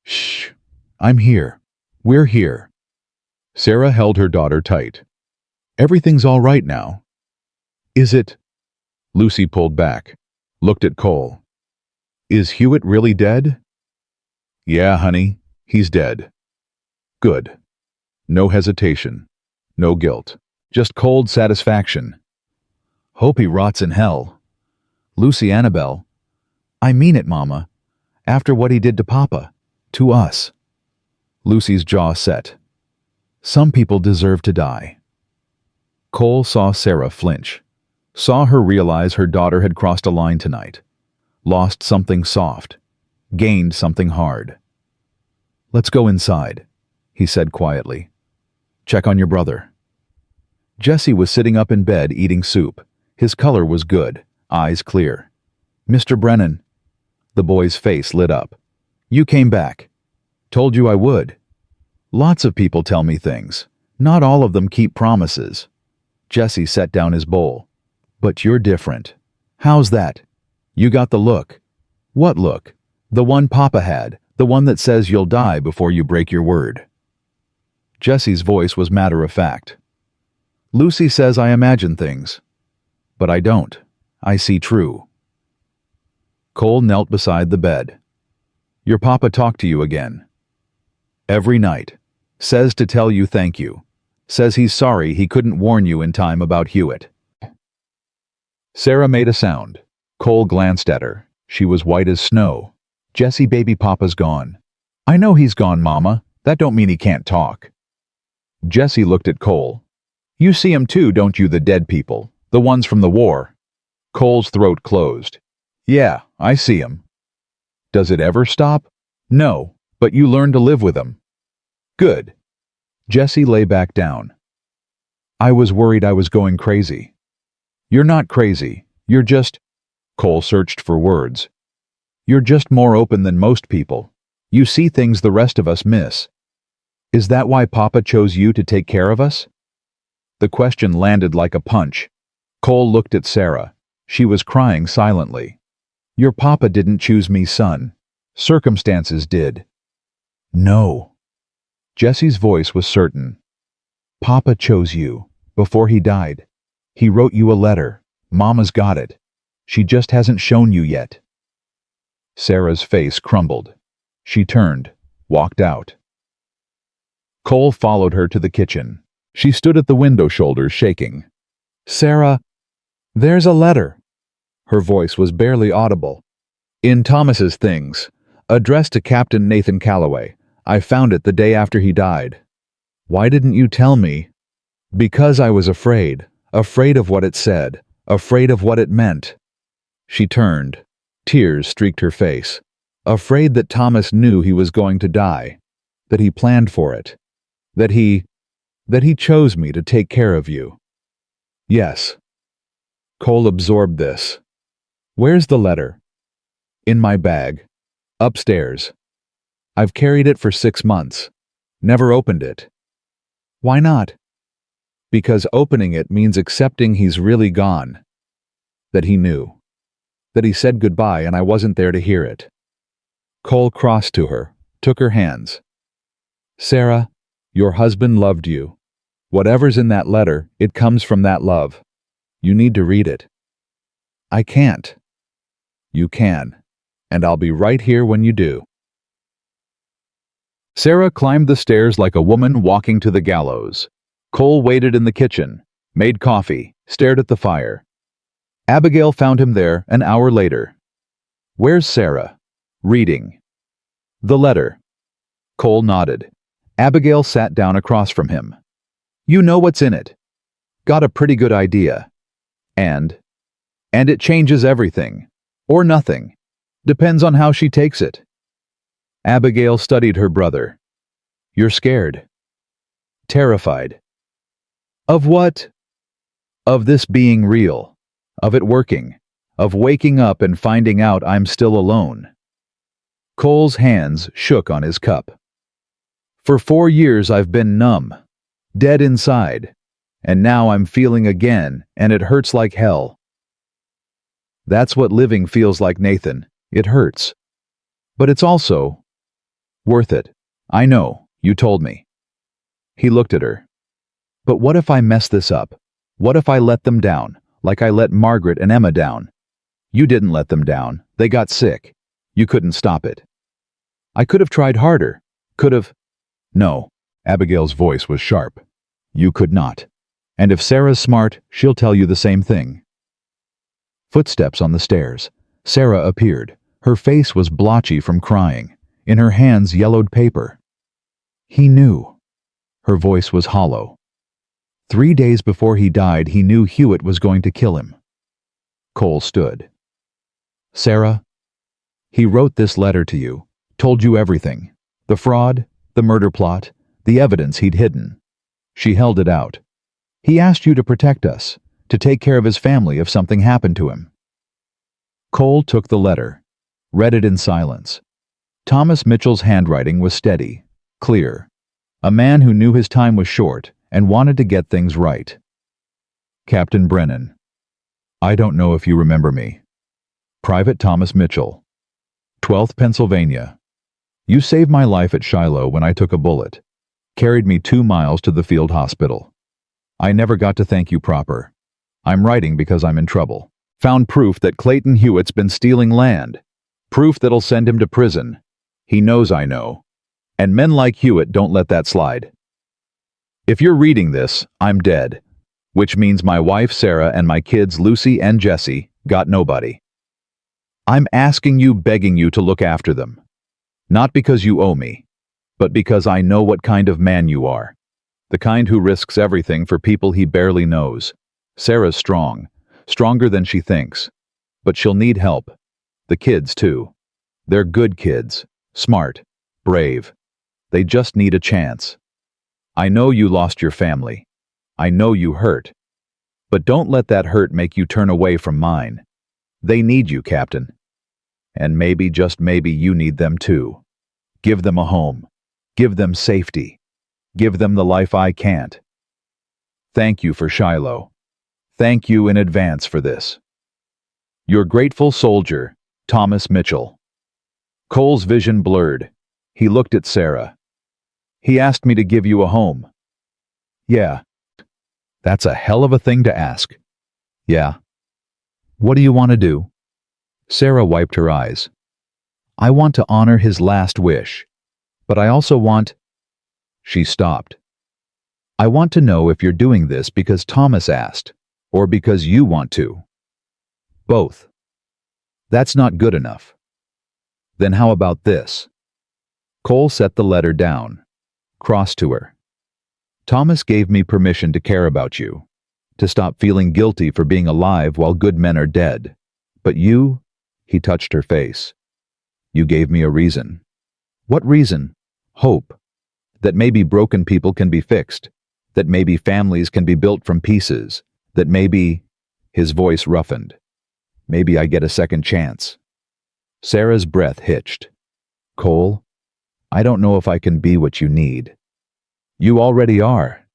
Shh. I'm here. We're here. Sarah held her daughter tight. Everything's all right now. Is it? Lucy pulled back, looked at Cole. Is Hewitt really dead? Yeah, honey, he's dead. Good. No hesitation. No guilt. Just cold satisfaction. Hope he rots in hell. Lucy Annabelle. I mean it, Mama. After what he did to Papa. To us. Lucy's jaw set. Some people deserve to die. Cole saw Sarah flinch. Saw her realize her daughter had crossed a line tonight. Lost something soft. Gained something hard. Let's go inside, he said quietly. Check on your brother. Jesse was sitting up in bed eating soup. His color was good, eyes clear. Mr. Brennan. The boy's face lit up. You came back. Told you I would. Lots of people tell me things. Not all of them keep promises. Jesse set down his bowl. But you're different. How's that? You got the look. What look? The one Papa had, the one that says you'll die before you break your word. Jesse's voice was matter-of-fact. Lucy says I imagine things. But I don't. I see true. Cole knelt beside the bed. Your Papa talked to you again. Every night. Says to tell you thank you. Says he's sorry he couldn't warn you in time about Hewitt. Sarah made a sound. Cole glanced at her. She was white as snow. Jesse, baby Papa's gone. I know he's gone, Mama. That don't mean he can't talk. Jesse looked at Cole. You see him too, don't you, the dead people? The ones from the war. Cole's throat closed. Yeah, I see him. Does it ever stop? No, but you learn to live with him. Good. Jesse lay back down. I was worried I was going crazy. You're not crazy. You're just... Cole searched for words. You're just more open than most people. You see things the rest of us miss. Is that why Papa chose you to take care of us? The question landed like a punch. Cole looked at Sarah. She was crying silently. Your papa didn't choose me, son. Circumstances did. No. Jesse's voice was certain. Papa chose you, before he died. He wrote you a letter. Mama's got it. She just hasn't shown you yet. Sarah's face crumbled. She turned, walked out. Cole followed her to the kitchen. She stood at the window, shoulders shaking. Sarah, there's a letter. Her voice was barely audible. In Thomas's things, addressed to Captain Nathan Calloway. I found it the day after he died. Why didn't you tell me? Because I was afraid. Afraid of what it said. Afraid of what it meant. She turned. Tears streaked her face. Afraid that Thomas knew he was going to die. That he planned for it. That he chose me to take care of you. Yes. Cole absorbed this. Where's the letter? In my bag. Upstairs. I've carried it for 6 months. Never opened it. Why not? Because opening it means accepting he's really gone. That he knew. That he said goodbye and I wasn't there to hear it. Cole crossed to her, took her hands. Sarah, your husband loved you. Whatever's in that letter, it comes from that love. You need to read it. I can't. You can. And I'll be right here when you do. Sarah climbed the stairs like a woman walking to the gallows. Cole waited in the kitchen, made coffee, stared at the fire. Abigail found him there an hour later. Where's Sarah? Reading. The letter. Cole nodded. Abigail sat down across from him. You know what's in it. Got a pretty good idea. And it changes everything. Or nothing. Depends on how she takes it. Abigail studied her brother. You're scared. Terrified. Of what? Of this being real. Of it working. Of waking up and finding out I'm still alone. Cole's hands shook on his cup. For 4 years I've been numb. Dead inside. And now I'm feeling again, and it hurts like hell. That's what living feels like, Nathan. It hurts. But it's also worth it. I know, you told me. He looked at her. But what if I mess this up? What if I let them down, like I let Margaret and Emma down? You didn't let them down. They got sick. You couldn't stop it. I could have tried harder. Could have... No. Abigail's voice was sharp. You could not. And if Sarah's smart, she'll tell you the same thing. Footsteps on the stairs. Sarah appeared. Her face was blotchy from crying. In her hands yellowed paper. He knew. Her voice was hollow. 3 days before he died, he knew Hewitt was going to kill him. Cole stood. Sarah, he wrote this letter to you, told you everything. The fraud, the murder plot, the evidence he'd hidden. She held it out. He asked you to protect us, to take care of his family if something happened to him. Cole took the letter, read it in silence. Thomas Mitchell's handwriting was steady, clear. A man who knew his time was short and wanted to get things right. Captain Brennan. I don't know if you remember me. Private Thomas Mitchell. 12th Pennsylvania. You saved my life at Shiloh when I took a bullet. Carried me 2 miles to the field hospital. I never got to thank you proper. I'm writing because I'm in trouble. Found proof that Clayton Hewitt's been stealing land. Proof that'll send him to prison. He knows I know. And men like Hewitt don't let that slide. If you're reading this, I'm dead. Which means my wife Sarah and my kids Lucy and Jesse got nobody. I'm asking you, begging you to look after them. Not because you owe me, but because I know what kind of man you are. The kind who risks everything for people he barely knows. Sarah's strong, stronger than she thinks. But she'll need help. The kids, too. They're good kids, smart, brave. They just need a chance. I know you lost your family. I know you hurt. But don't let that hurt make you turn away from mine. They need you, Captain. And maybe, just maybe, you need them too. Give them a home. Give them safety. Give them the life I can't. Thank you for Shiloh. Thank you in advance for this. Your grateful soldier, Thomas Mitchell. Cole's vision blurred. He looked at Sarah. He asked me to give you a home. Yeah. That's a hell of a thing to ask. Yeah. What do you want to do? Sarah wiped her eyes. I want to honor his last wish. But I also want... She stopped. I want to know if you're doing this because Thomas asked, or because you want to. Both. That's not good enough. Then how about this? Cole set the letter down, crossed to her. Thomas gave me permission to care about you, to stop feeling guilty for being alive while good men are dead. But you, he touched her face. You gave me a reason. What reason? Hope. That maybe broken people can be fixed. That maybe families can be built from pieces. That maybe... His voice roughened. Maybe I get a second chance. Sarah's breath hitched. Cole, I don't know if I can be what you need. You already are.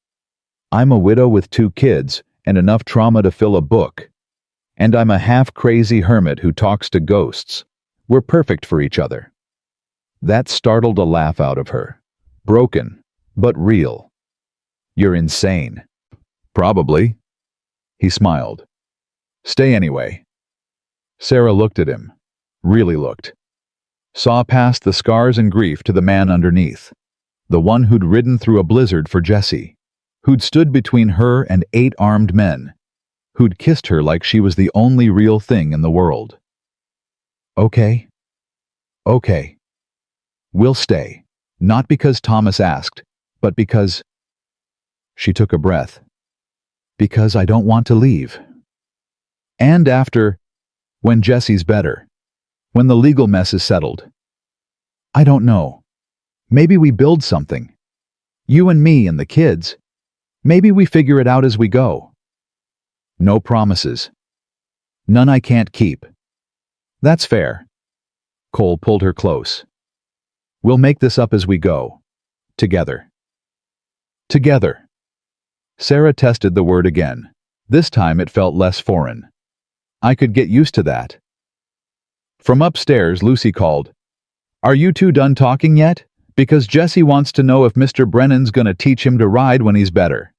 I'm a widow with 2 kids and enough trauma to fill a book. And I'm a half-crazy hermit who talks to ghosts. We're perfect for each other. That startled a laugh out of her. Broken, but real. You're insane. Probably. He smiled. Stay anyway. Sarah looked at him. Really looked. Saw past the scars and grief to the man underneath. The one who'd ridden through a blizzard for Jesse. Who'd stood between her and 8 armed men. Who'd kissed her like she was the only real thing in the world. Okay. Okay. We'll stay. Not because Thomas asked, but because... She took a breath. Because I don't want to leave. And after, when Jesse's better. When the legal mess is settled. I don't know. Maybe we build something. You and me and the kids. Maybe we figure it out as we go. No promises. None I can't keep. That's fair. Cole pulled her close. We'll make this up as we go. Together. Together. Sarah tested the word again. This time it felt less foreign. I could get used to that. From upstairs, Lucy called. Are you 2 done talking yet? Because Jesse wants to know if Mr. Brennan's gonna teach him to ride when he's better.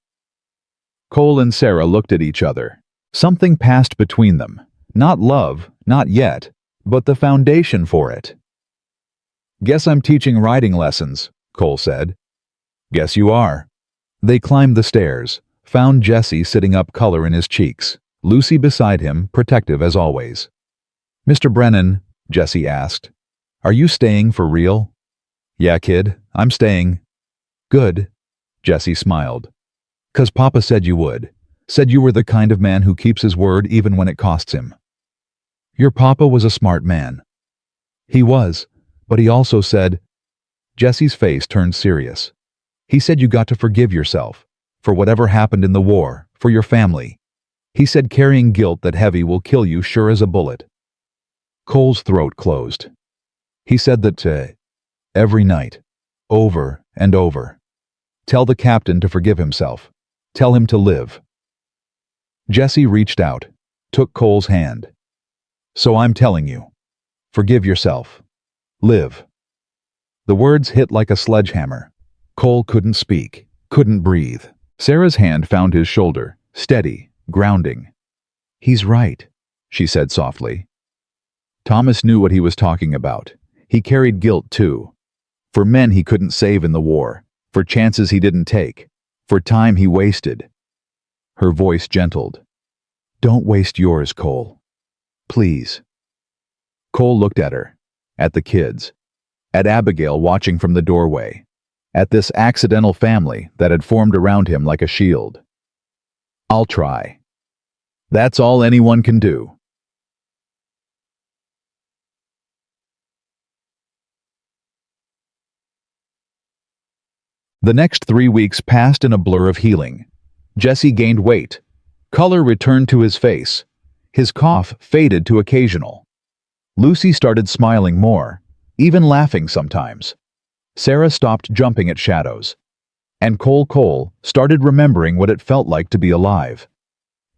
Cole and Sarah looked at each other. Something passed between them. Not love, not yet, but the foundation for it. Guess I'm teaching riding lessons, Cole said. Guess you are. They climbed the stairs, found Jesse sitting up, color in his cheeks, Lucy beside him, protective as always. Mr. Brennan, Jesse asked, are you staying for real? Yeah, kid, I'm staying. Good, Jesse smiled. 'Cause Papa said you would. Said you were the kind of man who keeps his word even when it costs him. Your papa was a smart man. He was, but he also said... Jesse's face turned serious. He said you got to forgive yourself, for whatever happened in the war, for your family. He said carrying guilt that heavy will kill you sure as a bullet. Cole's throat closed. He said that, every night, over and over. Tell the captain to forgive himself. Tell him to live. Jesse reached out, took Cole's hand. So I'm telling you, forgive yourself. Live. The words hit like a sledgehammer. Cole couldn't speak, couldn't breathe. Sarah's hand found his shoulder, steady, grounding. He's right, she said softly. Thomas knew what he was talking about. He carried guilt too. For men he couldn't save in the war, for chances he didn't take, for time he wasted. Her voice gentled. Don't waste yours, Cole. Please. Cole looked at her, at the kids, at Abigail watching from the doorway, at this accidental family that had formed around him like a shield. I'll try. That's all anyone can do. The next 3 weeks passed in a blur of healing. Jesse gained weight. Color returned to his face. His cough faded to occasional. Lucy started smiling more, even laughing sometimes. Sarah stopped jumping at shadows. And Cole started remembering what it felt like to be alive.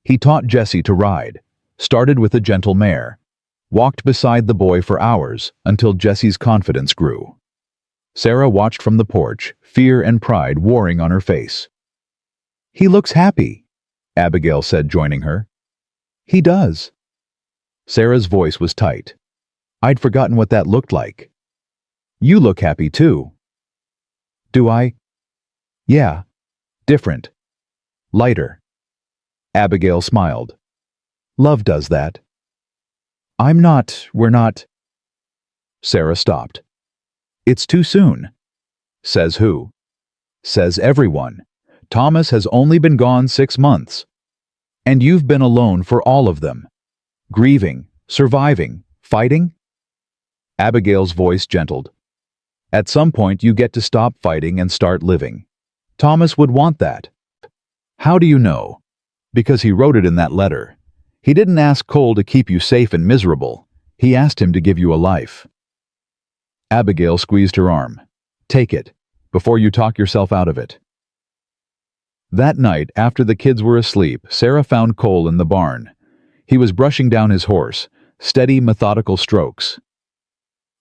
He taught Jesse to ride, started with a gentle mare, walked beside the boy for hours until Jesse's confidence grew. Sarah watched from the porch, fear and pride warring on her face. "He looks happy," Abigail said, joining her. "He does." Sarah's voice was tight. "I'd forgotten what that looked like." "You look happy too." "Do I?" "Yeah. Different. Lighter." Abigail smiled. "Love does that." We're not." Sarah stopped. "It's too soon." "Says who?" "Says everyone. Thomas has only been gone 6 months. And you've been alone for all of them. Grieving, surviving, fighting?" Abigail's voice gentled. "At some point you get to stop fighting and start living. Thomas would want that." "How do you know?" "Because he wrote it in that letter. He didn't ask Cole to keep you safe and miserable. He asked him to give you a life." Abigail squeezed her arm. "Take it, before you talk yourself out of it." That night, after the kids were asleep, Sarah found Cole in the barn. He was brushing down his horse, steady, methodical strokes.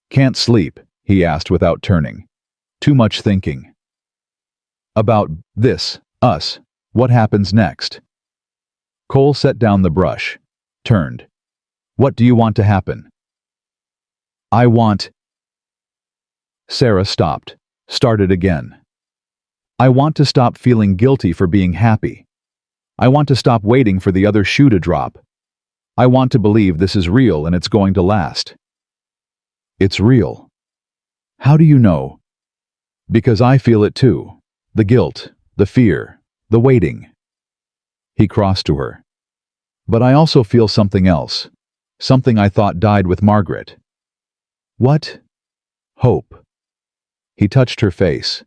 "Can't sleep?" he asked without turning. "Too much thinking." "About this, us, what happens next?" Cole set down the brush, turned. "What do you want to happen?" "I want—" Sarah stopped, started again. "I want to stop feeling guilty for being happy. I want to stop waiting for the other shoe to drop. I want to believe this is real and it's going to last." "It's real." "How do you know?" "Because I feel it too. The guilt, the fear, the waiting." He crossed to her. "But I also feel something else. Something I thought died with Margaret." "What?" "Hope." He touched her face.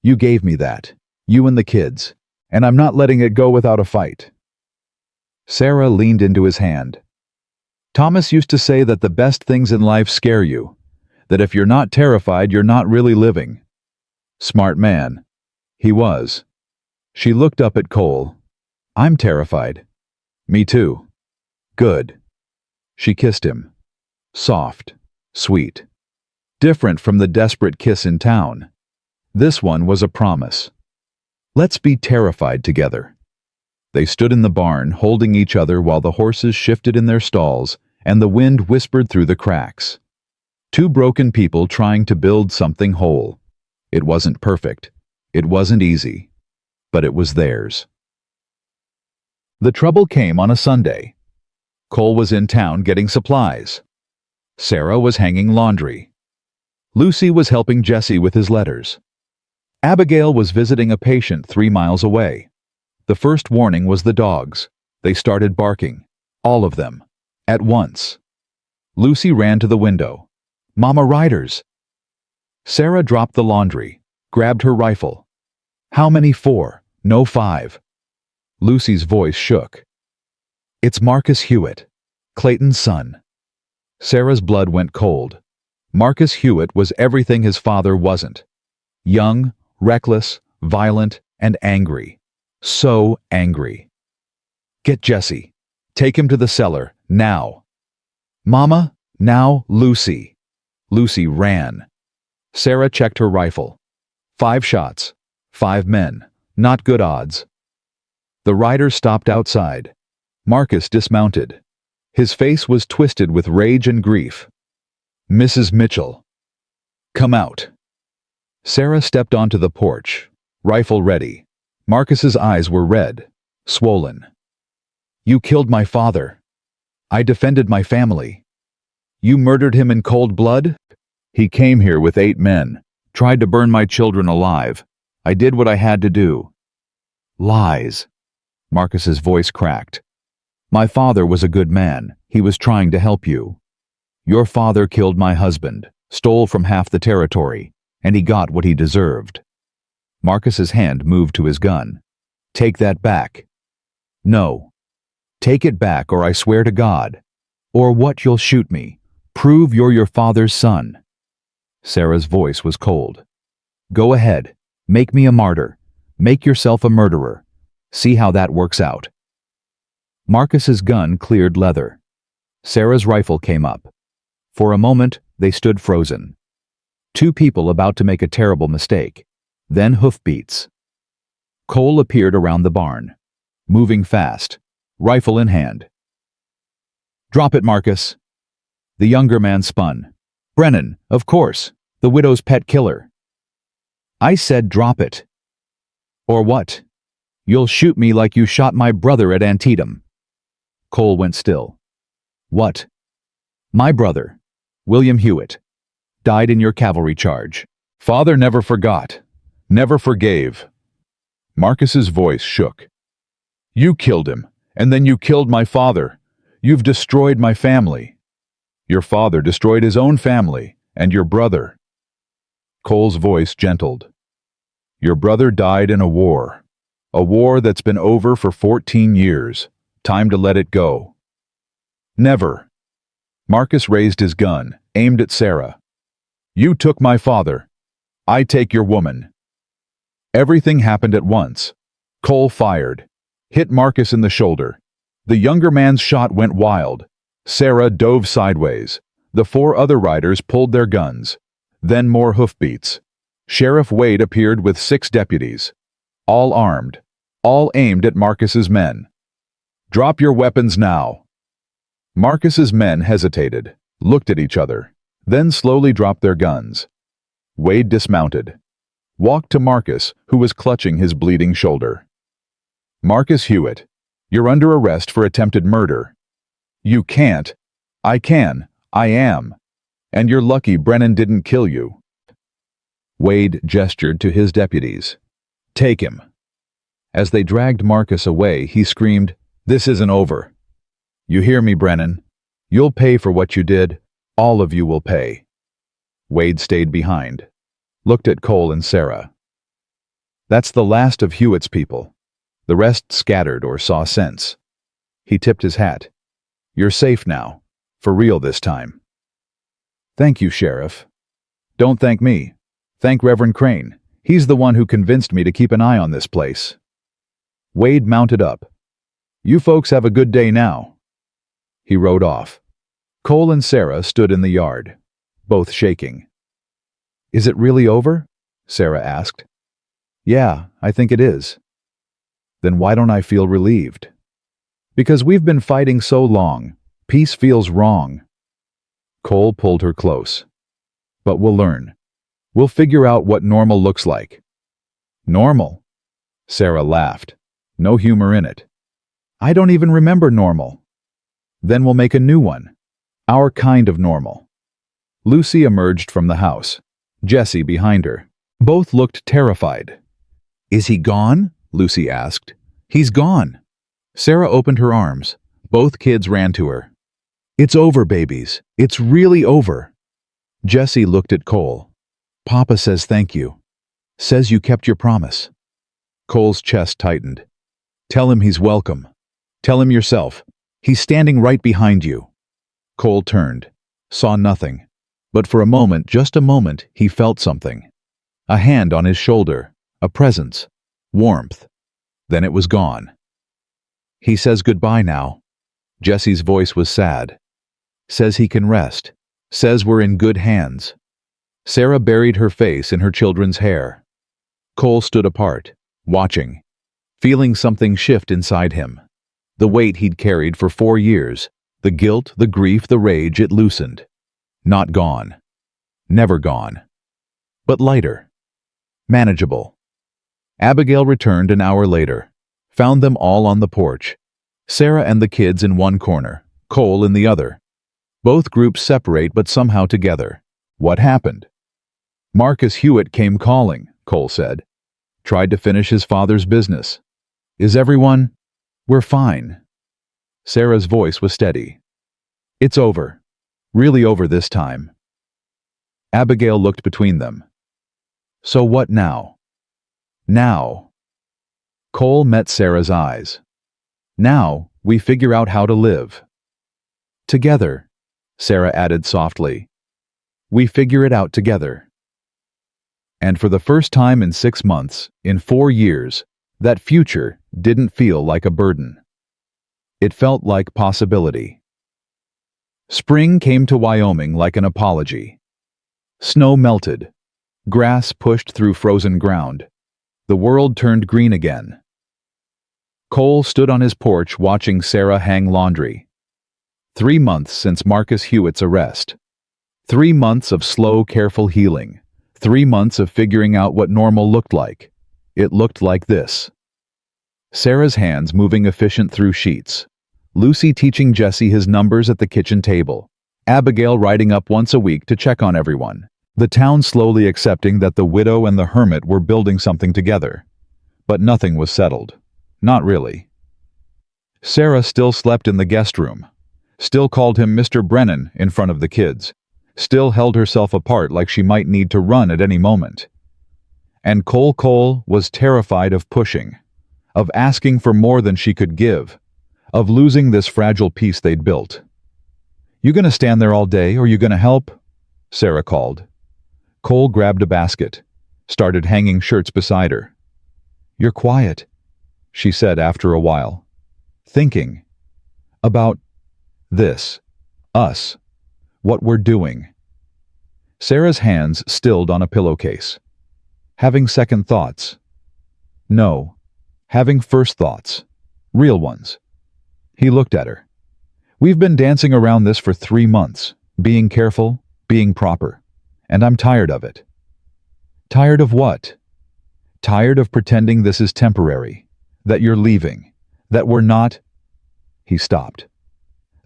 "You gave me that. You and the kids. And I'm not letting it go without a fight." Sarah leaned into his hand. "Thomas used to say that the best things in life scare you. That if you're not terrified, you're not really living." Smart man. He was. She looked up at Cole. "I'm terrified." "Me too." "Good." She kissed him. Soft, sweet. Different from the desperate kiss in town. This one was a promise. "Let's be terrified together." They stood in the barn, holding each other while the horses shifted in their stalls and the wind whispered through the cracks. Two broken people trying to build something whole. It wasn't perfect. It wasn't easy. But it was theirs. The trouble came on a Sunday. Cole was in town getting supplies. Sarah was hanging laundry. Lucy was helping Jesse with his letters. Abigail was visiting a patient 3 miles away. The first warning was the dogs. They started barking. All of them. At once. Lucy ran to the window. "Mama Riders!" Sarah dropped the laundry, grabbed her rifle. "How many for? No 5. Lucy's voice shook. "It's Marcus Hewitt, Clayton's son." Sarah's blood went cold. Marcus Hewitt was everything his father wasn't. Young, reckless, violent, and angry. So angry. "Get Jesse. Take him to the cellar, now." "Mama, now, Lucy." Lucy ran. Sarah checked her rifle. 5 shots. 5 men. Not good odds. The riders stopped outside. Marcus dismounted. His face was twisted with rage and grief. "Mrs. Mitchell." "Come out." Sarah stepped onto the porch, rifle ready. Marcus's eyes were red, swollen. "You killed my father. I defended my family. You murdered him in cold blood?" "He came here with 8 men, tried to burn my children alive. I did what I had to do." "Lies." Marcus's voice cracked. "My father was a good man. He was trying to help you. Your father killed my husband, stole from half the territory, and he got what he deserved." Marcus's hand moved to his gun. Take that back. No. Take it back or I swear to God. Or what, you'll shoot me. Prove you're your father's son. Sarah's voice was cold. Go ahead. Make me a martyr. Make yourself a murderer. See how that works out. Marcus's gun cleared leather. Sarah's rifle came up. For a moment, they stood frozen. Two people about to make a terrible mistake. Then hoofbeats. Cole appeared around the barn, moving fast, rifle in hand. Drop it, Marcus. The younger man spun. Brennan, of course, the widow's pet killer. I said drop it. Or what? You'll shoot me like you shot my brother at Antietam. Cole went still. What? My brother, William Hewitt, died in your cavalry charge. Father never forgot, never forgave. Marcus's voice shook. You killed him, and then you killed my father. You've destroyed my family. Your father destroyed his own family, and your brother. Cole's voice gentled. Your brother died in a war that's been over for 14 years. Time to let it go. Never. Marcus raised his gun, aimed at Sarah. You took my father. I take your woman. Everything happened at once. Cole fired, hit Marcus in the shoulder. The younger man's shot went wild. Sarah dove sideways. The four other riders pulled their guns. Then more hoofbeats. Sheriff Wade appeared with 6 deputies. All armed. All aimed at Marcus's men. Drop your weapons now. Marcus's men hesitated, looked at each other, then slowly dropped their guns. Wade dismounted, walked to Marcus, who was clutching his bleeding shoulder. Marcus Hewitt, you're under arrest for attempted murder. You can't. I can. I am. And you're lucky Brennan didn't kill you. Wade gestured to his deputies. Take him. As they dragged Marcus away, he screamed, This isn't over. You hear me, Brennan? You'll pay for what you did. All of you will pay. Wade stayed behind, looked at Cole and Sarah. That's the last of Hewitt's people. The rest scattered or saw sense. He tipped his hat. You're safe now. For real this time. Thank you, Sheriff. Don't thank me. Thank Reverend Crane. He's the one who convinced me to keep an eye on this place. Wade mounted up. You folks have a good day now. He rode off. Cole and Sarah stood in the yard, both shaking. Is it really over? Sarah asked. Yeah, I think it is. Then why don't I feel relieved? Because we've been fighting so long. Peace feels wrong. Cole pulled her close. But we'll learn. We'll figure out what normal looks like. Normal? Sarah laughed. No humor in it. I don't even remember normal. Then we'll make a new one. Our kind of normal. Lucy emerged from the house. Jessie behind her. Both looked terrified. Is he gone? Lucy asked. He's gone. Sarah opened her arms. Both kids ran to her. It's over, babies. It's really over. Jessie looked at Cole. Papa says thank you. Says you kept your promise. Cole's chest tightened. Tell him he's welcome. Tell him yourself. He's standing right behind you. Cole turned, saw nothing. But for a moment, just a moment, he felt something. A hand on his shoulder, a presence, warmth. Then it was gone. He says goodbye now. Jessie's voice was sad. Says he can rest. Says we're in good hands. Sarah buried her face in her children's hair. Cole stood apart, watching, feeling something shift inside him. The weight he'd carried for 4 years, the guilt, the grief, the rage, it loosened. Not gone. Never gone. But lighter. Manageable. Abigail returned an hour later, found them all on the porch. Sarah and the kids in one corner, Cole in the other. Both groups separate but somehow together. What happened? Marcus Hewitt came calling, Cole said. Tried to finish his father's business. Is everyone? We're fine. Sarah's voice was steady. It's over. Really over this time. Abigail looked between them. So what now? Now. Cole met Sarah's eyes. Now, we figure out how to live. Together, Sarah added softly. We figure it out together. And for the first time in 6 months, in 4 years, that future didn't feel like a burden. It felt like possibility. Spring came to Wyoming like an apology. Snow melted. Grass pushed through frozen ground. The world turned green again. Cole stood on his porch watching Sarah hang laundry. 3 months since Marcus Hewitt's arrest. 3 months of slow, careful healing. 3 months of figuring out what normal looked like. It looked like this. Sarah's hands moving efficient through sheets. Lucy teaching Jesse his numbers at the kitchen table. Abigail riding up once a week to check on everyone. The town slowly accepting that the widow and the hermit were building something together. But nothing was settled. Not really. Sarah still slept in the guest room. Still called him Mr. Brennan in front of the kids. Still held herself apart like she might need to run at any moment. And Cole was terrified of pushing, of asking for more than she could give, of losing this fragile piece they'd built. "You gonna stand there all day, or you gonna help?" Sarah called. Cole grabbed a basket, started hanging shirts beside her. "You're quiet," she said after a while. "Thinking. About this. Us. What we're doing." Sarah's hands stilled on a pillowcase. Having second thoughts. No. Having first thoughts. Real ones. He looked at her. "We've been dancing around this for 3 months, being careful, being proper, and I'm tired of it." "Tired of what?" "Tired of pretending this is temporary, that you're leaving, that we're not—" He stopped.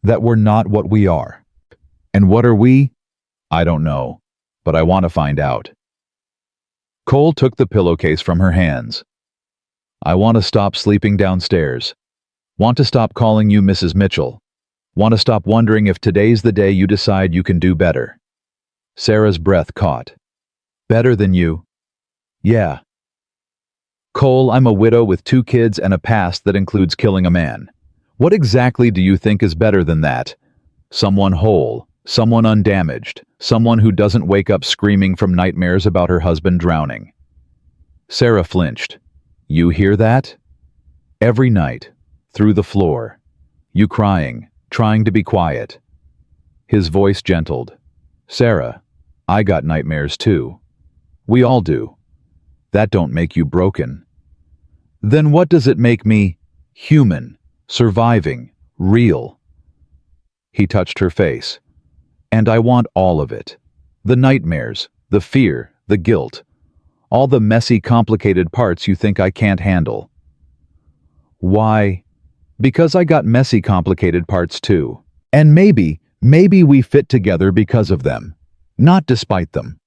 "That we're not what we are. And what are we? I don't know, but I want to find out." Cole took the pillowcase from her hands. "I want to stop sleeping downstairs. Want to stop calling you Mrs. Mitchell. Want to stop wondering if today's the day you decide you can do better." Sarah's breath caught. "Better than you?" "Yeah." "Cole, I'm a widow with 2 kids and a past that includes killing a man. What exactly do you think is better than that? Someone whole, someone undamaged, someone who doesn't wake up screaming from nightmares about her husband drowning." Sarah flinched. "You hear that? Every night, through the floor. You crying, trying to be quiet." His voice gentled. "Sarah, I got nightmares too. We all do. That don't make you broken. Then what does it make me? Human, surviving, real." He touched her face. "And I want all of it. The nightmares, the fear, the guilt. All the messy, complicated parts you think I can't handle." "Why?" "Because I got messy, complicated parts too. And maybe we fit together because of them, not despite them."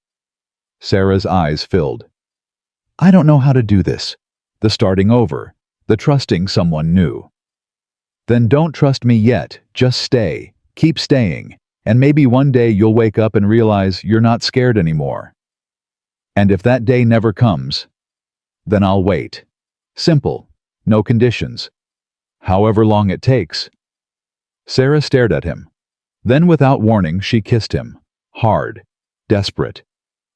Sarah's eyes filled. "I don't know how to do this. The starting over, the trusting someone new." "Then don't trust me yet, just stay, keep staying, and maybe one day you'll wake up and realize you're not scared anymore. And if that day never comes, then I'll wait. Simple, no conditions. However long it takes." Sarah stared at him. Then without warning she kissed him, hard, desperate,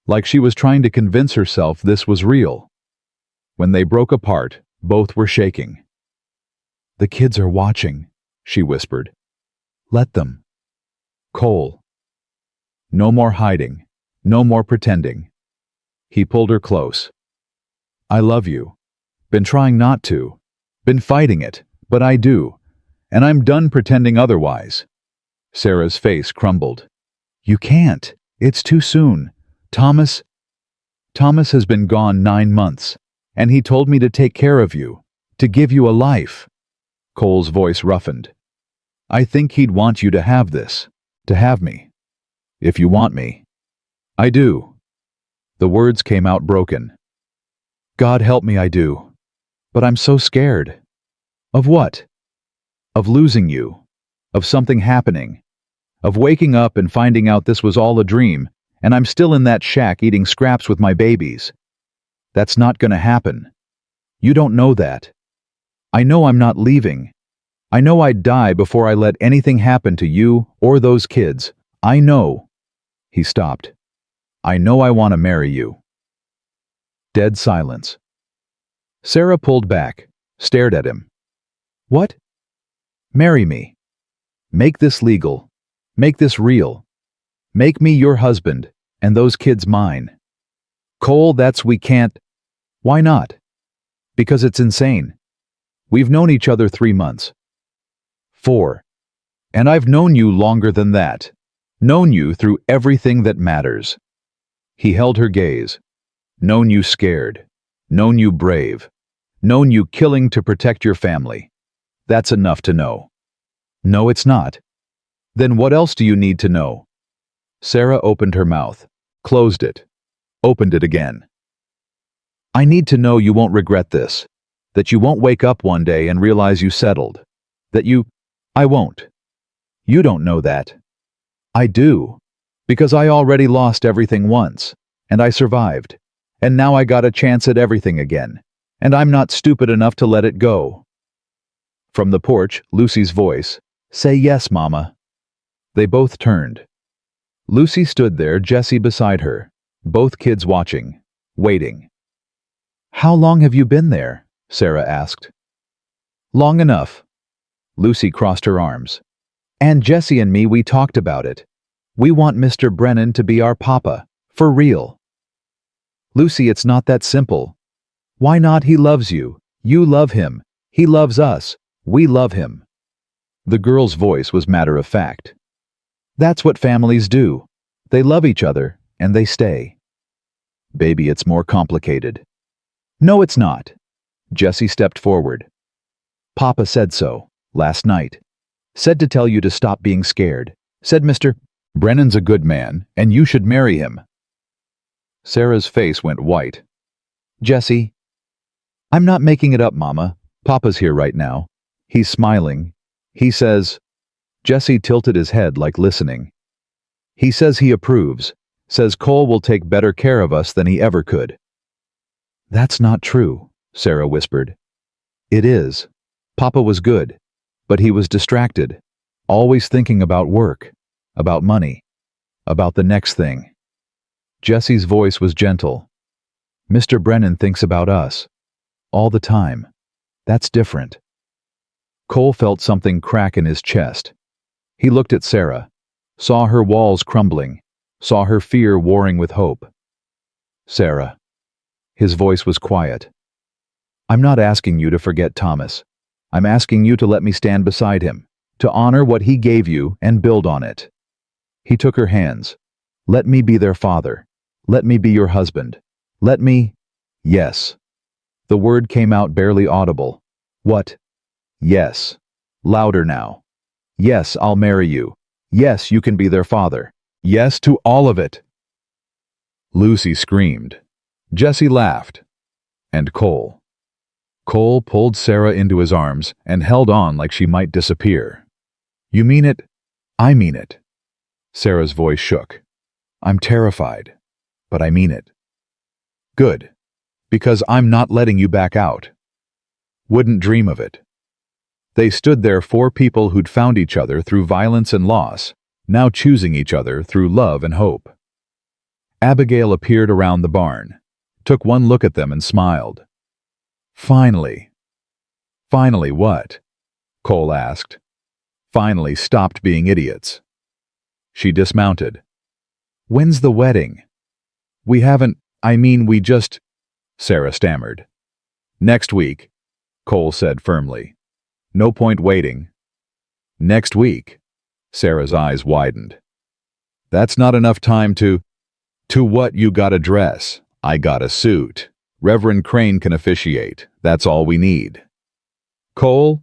like she was trying to convince herself this was real. When they broke apart, both were shaking. "The kids are watching," she whispered. "Let them." "Cole." "No more hiding, no more pretending." He pulled her close. "I love you. Been trying not to. Been fighting it, but I do. And I'm done pretending otherwise." Sarah's face crumbled. "You can't. It's too soon. Thomas has been gone 9 months, and he told me to take care of you, to give you a life." Cole's voice roughened. "I think he'd want you to have this, to have me. If you want me." "I do." The words came out broken. "God help me, I do. But I'm so scared." "Of what?" "Of losing you. Of something happening. Of waking up and finding out this was all a dream, and I'm still in that shack eating scraps with my babies." That's not gonna happen. You don't know that. I know I'm not leaving. I know I'd die before I let anything happen to you or those kids. I know." He stopped. "I know I want to marry you." Dead silence. Sarah pulled back, stared at him. "What?" "Marry me. Make this legal. Make this real. Make me your husband, and those kids mine." "Cole, we can't." "Why not?" "Because it's insane. We've known each other 3 months. 4. And I've known you longer than that. Known you through everything that matters." He held her gaze. "Known you scared. Known you brave. Known you killing to protect your family. That's enough to know." "No, it's not." "Then what else do you need to know?" Sarah opened her mouth, closed it, opened it again. "I need to know you won't regret this. That you won't wake up one day and realize you settled. That you... I won't. You don't know that. I do. Because I already lost everything once, and I survived. And now I got a chance at everything again, and I'm not stupid enough to let it go." From the porch, Lucy's voice, "Say yes, Mama." They both turned. Lucy stood there, Jessie beside her, both kids watching, waiting. "How long have you been there?" Sarah asked. "Long enough." Lucy crossed her arms. "And Jessie and me, we talked about it. We want Mr. Brennan to be our papa, for real." "Lucy, it's not that simple. Why not? He loves you. You love him. He loves us. We love him." The girl's voice was matter of fact. "That's what families do. They love each other, and they stay." "Baby, it's more complicated." "No, it's not." Jessie stepped forward. "Papa said so, last night. Said to tell you to stop being scared. Said Mr. Brennan's a good man, and you should marry him." Sarah's face went white. "Jessie." "I'm not making it up, Mama. Papa's here right now. He's smiling. He says..." Jessie tilted his head like listening. "He says he approves. Says Cole will take better care of us than he ever could." "That's not true," Sarah whispered. "It is. Papa was good, but he was distracted, always thinking about work, about money, about the next thing." Jessie's voice was gentle. "Mr. Brennan thinks about us. All the time. That's different." Cole felt something crack in his chest. He looked at Sarah, saw her walls crumbling, saw her fear warring with hope. "Sarah." His voice was quiet. "I'm not asking you to forget Thomas. I'm asking you to let me stand beside him, to honor what he gave you and build on it." He took her hands. "Let me be their father. Let me be your husband. Let me..." "Yes." The word came out barely audible. "What?" "Yes." Louder now. "Yes, I'll marry you. Yes, you can be their father. Yes to all of it." Lucy screamed. Jessie laughed. And Cole. Cole pulled Sarah into his arms and held on like she might disappear. "You mean it?" "I mean it." Sarah's voice shook. "I'm terrified, but I mean it." "Good. Because I'm not letting you back out." "Wouldn't dream of it." They stood there, 4 people who'd found each other through violence and loss, now choosing each other through love and hope. Abigail appeared around the barn, took one look at them and smiled. "Finally." "Finally what?" Cole asked. "Finally stopped being idiots." She dismounted. "When's the wedding?" "We haven't, we just..." Sarah stammered. "Next week," Cole said firmly. "No point waiting." "Next week." Sarah's eyes widened. "That's not enough time to..." "To what? You got a dress. I got a suit. Reverend Crane can officiate. That's all we need." "Cole?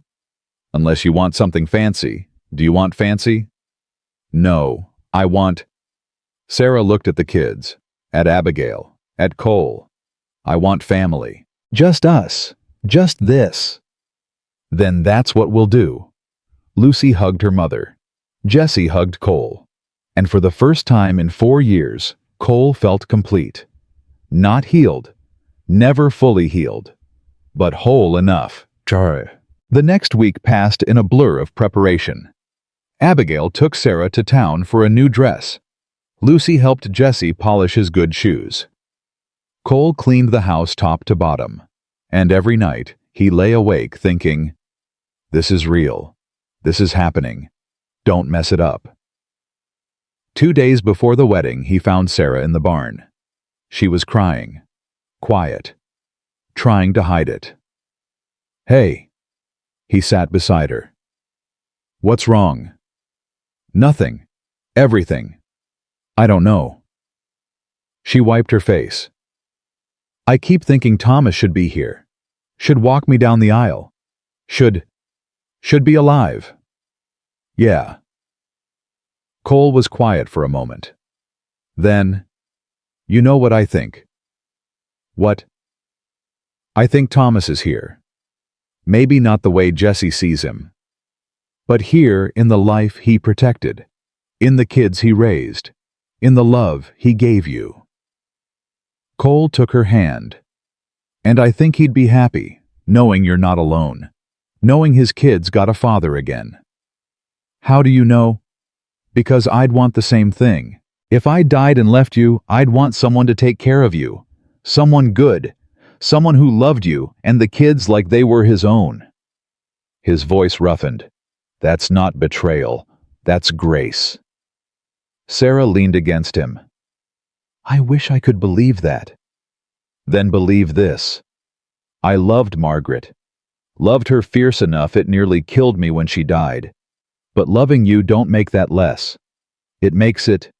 Unless you want something fancy. Do you want fancy?" "No, I want..." Sarah looked at the kids, at Abigail, at Cole. "I want family. Just us. Just this." "Then that's what we'll do." Lucy hugged her mother. Jessie hugged Cole. And for the first time in 4 years, Cole felt complete. Not healed. Never fully healed, but whole enough. The next week passed in a blur of preparation. Abigail took Sarah to town for a new dress. Lucy helped Jesse polish his good shoes. Cole cleaned the house top to bottom, and every night he lay awake thinking, "This is real. This is happening. Don't mess it up." 2 days before the wedding, he found Sarah in the barn. She was crying, quiet, trying to hide it. "Hey." He sat beside her. "What's wrong?" "Nothing. Everything. I don't know." She wiped her face. "I keep thinking Thomas should be here. Should walk me down the aisle. Should be alive." "Yeah." Cole was quiet for a moment. Then, "You know what I think." "What?" "I think Thomas is here. Maybe not the way Jesse sees him, but here in the life he protected, in the kids he raised, in the love he gave you." Cole took her hand. "And I think he'd be happy, knowing you're not alone, knowing his kids got a father again." "How do you know?" "Because I'd want the same thing. If I died and left you, I'd want someone to take care of you. Someone good. Someone who loved you and the kids like they were his own." His voice roughened. "That's not betrayal. That's grace." Sarah leaned against him. "I wish I could believe that." "Then believe this. I loved Margaret. Loved her fierce enough it nearly killed me when she died. But loving you don't make that less. It makes it—"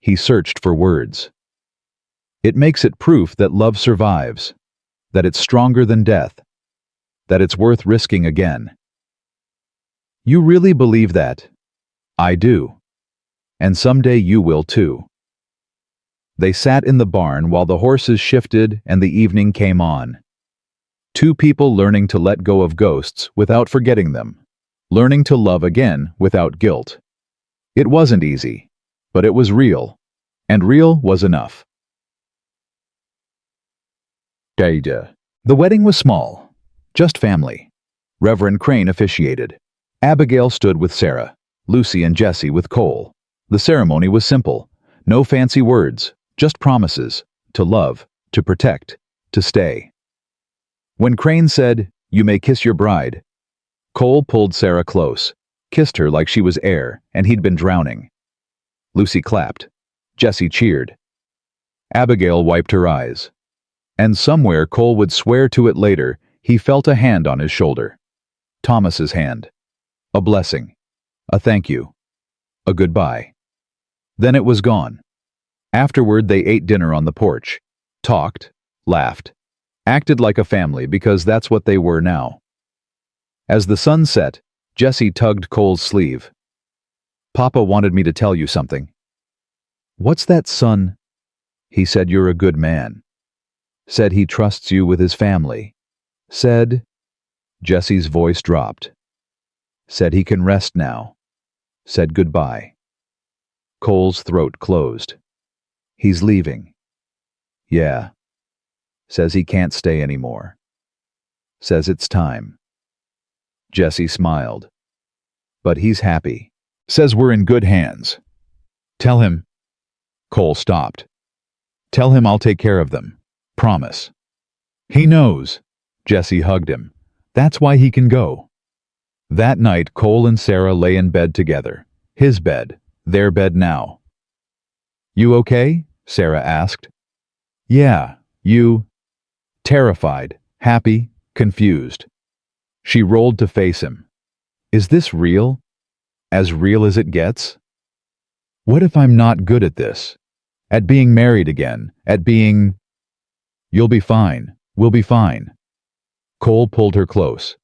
He searched for words. "It makes it proof that love survives, that it's stronger than death, that it's worth risking again." "You really believe that?" "I do. And someday you will too." They sat in the barn while the horses shifted and the evening came on. Two people learning to let go of ghosts without forgetting them, learning to love again without guilt. It wasn't easy, but it was real, and real was enough. The wedding was small, just family. Reverend Crane officiated. Abigail stood with Sarah, Lucy and Jesse with Cole. The ceremony was simple, no fancy words, just promises, to love, to protect, to stay. When Crane said, "You may kiss your bride," Cole pulled Sarah close, kissed her like she was air and he'd been drowning. Lucy clapped. Jesse cheered. Abigail wiped her eyes. And somewhere Cole would swear to it later, he felt a hand on his shoulder. Thomas's hand. A blessing. A thank you. A goodbye. Then it was gone. Afterward they ate dinner on the porch, talked, laughed, acted like a family because that's what they were now. As the sun set, Jesse tugged Cole's sleeve. "Papa wanted me to tell you something." "What's that, son?" "He said you're a good man. Said he trusts you with his family. Said—" Jesse's voice dropped. "Said he can rest now. Said goodbye." Cole's throat closed. "He's leaving." "Yeah. Says he can't stay anymore. Says it's time." Jesse smiled. "But he's happy. Says we're in good hands. Tell him—" Cole stopped. "Tell him I'll take care of them. Promise." "He knows." Jesse hugged him. "That's why he can go." That night Cole and Sarah lay in bed together. His bed, their bed now. "You okay?" Sarah asked. "Yeah, you—" Terrified, happy, confused. She rolled to face him. "Is this real? As real as it gets? What if I'm not good at this? At being married again? At being—" "You'll be fine. We'll be fine." Cole pulled her close.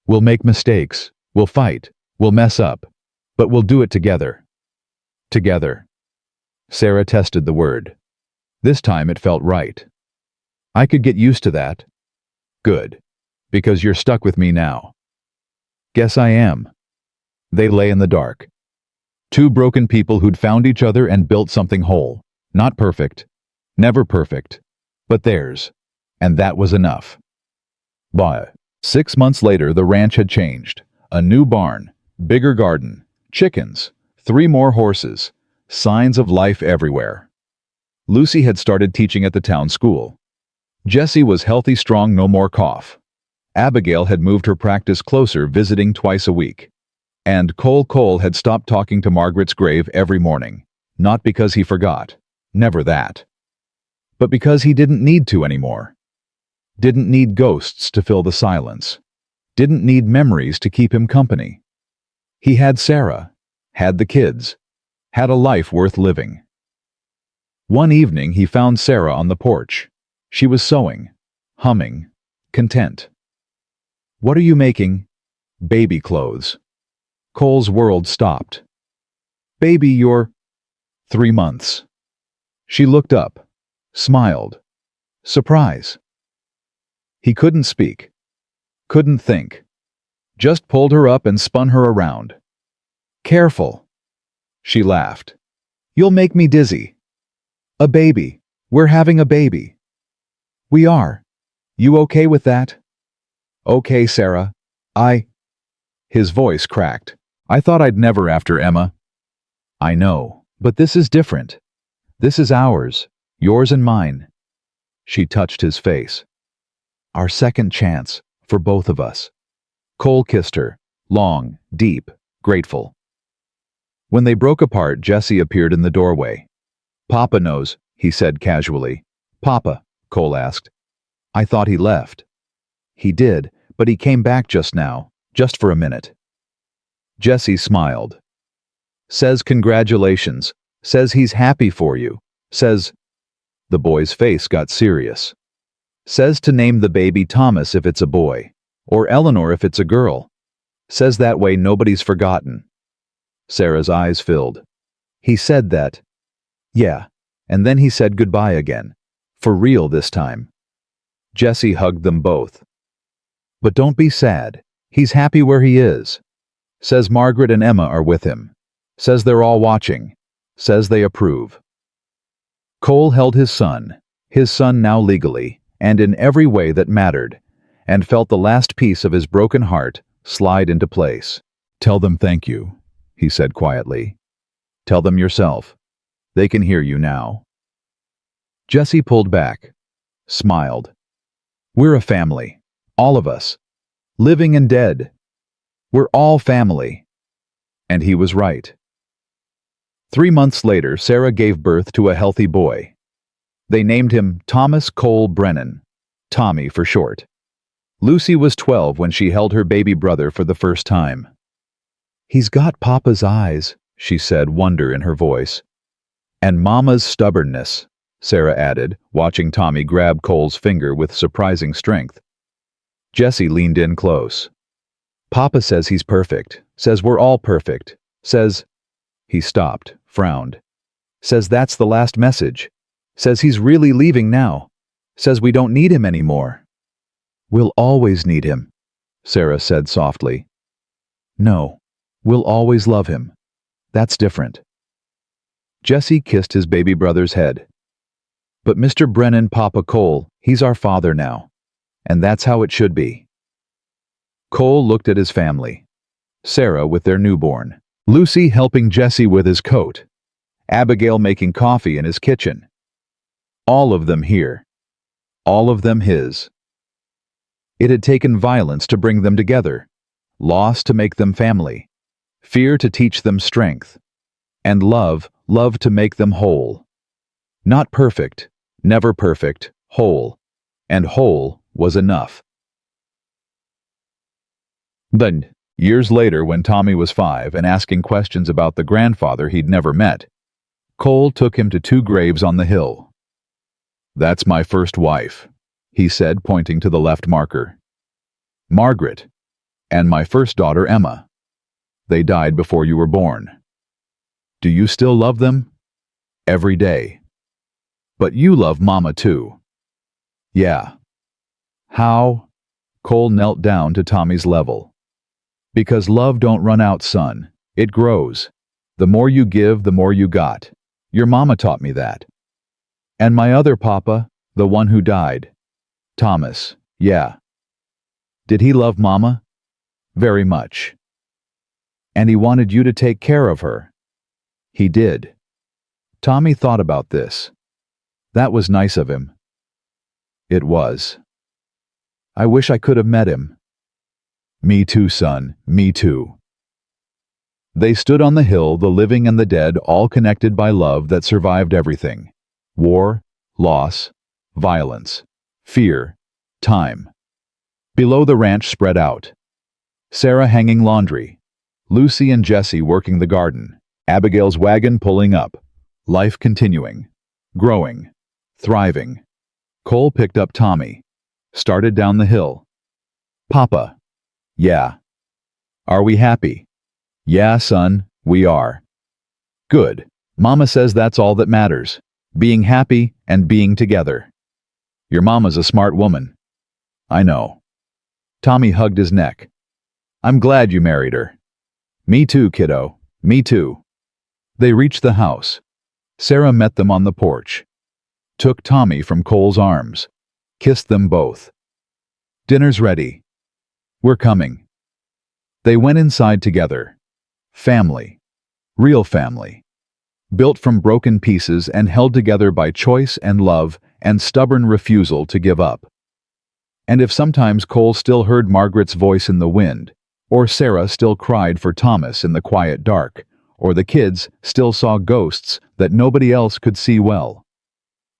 "We'll make mistakes. We'll fight. We'll mess up. But we'll do it together." Together. Sarah tested the word. This time it felt right. "I could get used to that." "Good. Because you're stuck with me now." "Guess I am." They lay in the dark. Two broken people who'd found each other and built something whole. Not perfect. Never perfect. but theirs, and that was enough. But 6 months later, the ranch had changed. A new barn, bigger garden, chickens, 3 more horses, signs of life everywhere. Lucy had started teaching at the town school. Jessie was healthy, strong, no more cough. Abigail had moved her practice closer, visiting twice a week. And Cole had stopped talking to Margaret's grave every morning, not because he forgot, never that, but because he didn't need to anymore. Didn't need ghosts to fill the silence. Didn't need memories to keep him company. He had Sarah, had the kids, had a life worth living. One evening he found Sarah on the porch. She was sewing, humming, content. "What are you making?" "Baby clothes." Cole's world stopped. "Baby, you're 3 months." She looked up, smiled. Surprise. He couldn't speak, couldn't think. Just pulled her up and spun her around. "Careful." She laughed. "You'll make me dizzy." "A baby. We're having a baby." "We are. You okay with that?" "Okay, Sarah. His voice cracked. "I thought I'd never after Emma." "I know, but this is different. This is ours, yours and mine." She touched his face. "Our second chance, for both of us." Cole kissed her, long, deep, grateful. When they broke apart, Jessie appeared in the doorway. "Papa knows," he said casually. "Papa?" Cole asked. "I thought he left." "He did, but he came back just now, just for a minute." Jessie smiled. "Says congratulations, says he's happy for you, says—" The boy's face got serious. "Says to name the baby Thomas if it's a boy, or Eleanor if it's a girl. Says that way nobody's forgotten." Sarah's eyes filled. "He said that." "Yeah, and then he said goodbye again. For real this time." Jessie hugged them both. "But don't be sad. He's happy where he is. Says Margaret and Emma are with him. Says they're all watching. Says they approve." Cole held his son now legally, and in every way that mattered, and felt the last piece of his broken heart slide into place. "Tell them thank you," he said quietly. "Tell them yourself. They can hear you now." Jessie pulled back, smiled. "We're a family, all of us, living and dead. We're all family." And he was right. 3 months later, Sarah gave birth to a healthy boy. They named him Thomas Cole Brennan, Tommy for short. Lucy was 12 when she held her baby brother for the first time. "He's got Papa's eyes," she said, wonder in her voice. "And Mama's stubbornness," Sarah added, watching Tommy grab Cole's finger with surprising strength. Jessie leaned in close. "Papa says he's perfect, says we're all perfect, says—" He stopped, frowned. "Says that's the last message. Says he's really leaving now. Says we don't need him anymore." "We'll always need him," Sarah said softly. "No, we'll always love him. That's different." Jessie kissed his baby brother's head. "But Mr. Brennan, Papa Cole, he's our father now. And that's how it should be." Cole looked at his family. Sarah with their newborn. Lucy helping Jessie with his coat. Abigail making coffee in his kitchen. All of them here. All of them his. It had taken violence to bring them together, loss to make them family, fear to teach them strength, and love to make them whole. Not perfect, never perfect, whole, and whole was enough. Then, years later, when Tommy was 5 and asking questions about the grandfather he'd never met, Cole took him to 2 graves on the hill. "That's my first wife," he said, pointing to the left marker. "Margaret, and my first daughter Emma. They died before you were born. Do you still love them?" "Every day." "But you love Mama too." "Yeah." "How?" Cole knelt down to Tommy's level. "Because love don't run out, son. It grows. The more you give, the more you got. Your mama taught me that." "And my other papa, The one who died. Thomas. Yeah. Did he love Mama? Very much. And he wanted you to take care of her. He did. Tommy thought about this. That was nice of him. It was. I wish I could have met him. Me too, son, me too. They stood on the hill, the living and the dead, all connected by love that survived everything. War, loss, violence, fear, time. Below the ranch spread out. Sarah hanging laundry. Lucy and Jessie working the garden. Abigail's wagon pulling up. Life continuing. Growing. Thriving. Cole picked up Tommy. Started down the hill. Papa. Yeah. Are we happy? Yeah, son, we are. Good. Mama says that's all that matters. Being happy and being together. Your mama's a smart woman. I know. Tommy hugged his neck. I'm glad you married her. Me too, kiddo. Me too. They reached the house. Sarah met them on the porch. Took Tommy from Cole's arms. Kissed them both. Dinner's ready. We're coming. They went inside together. Family. Real family. Built from broken pieces and held together by choice and love and stubborn refusal to give up. And if sometimes Cole still heard Margaret's voice in the wind, or Sarah still cried for Thomas in the quiet dark, or the kids still saw ghosts that nobody else could see well,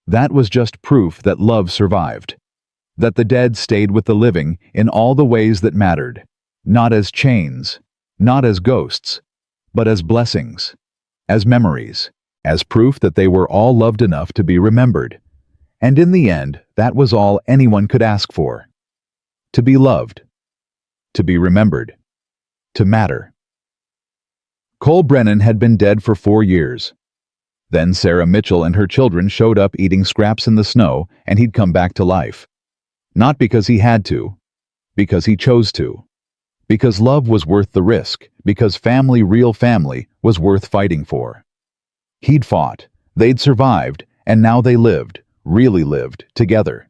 that was just proof that love survived. That the dead stayed with the living in all the ways that mattered, not as chains, not as ghosts, but as blessings, as memories, as proof that they were all loved enough to be remembered. And in the end, that was all anyone could ask for. To be loved. To be remembered. To matter. Cole Brennan had been dead for 4 years. Then Sarah Mitchell and her children showed up eating scraps in the snow, and he'd come back to life. Not because he had to, because he chose to. Because love was worth the risk, because family, real family, was worth fighting for. He'd fought, they'd survived, and now they lived, really lived, together.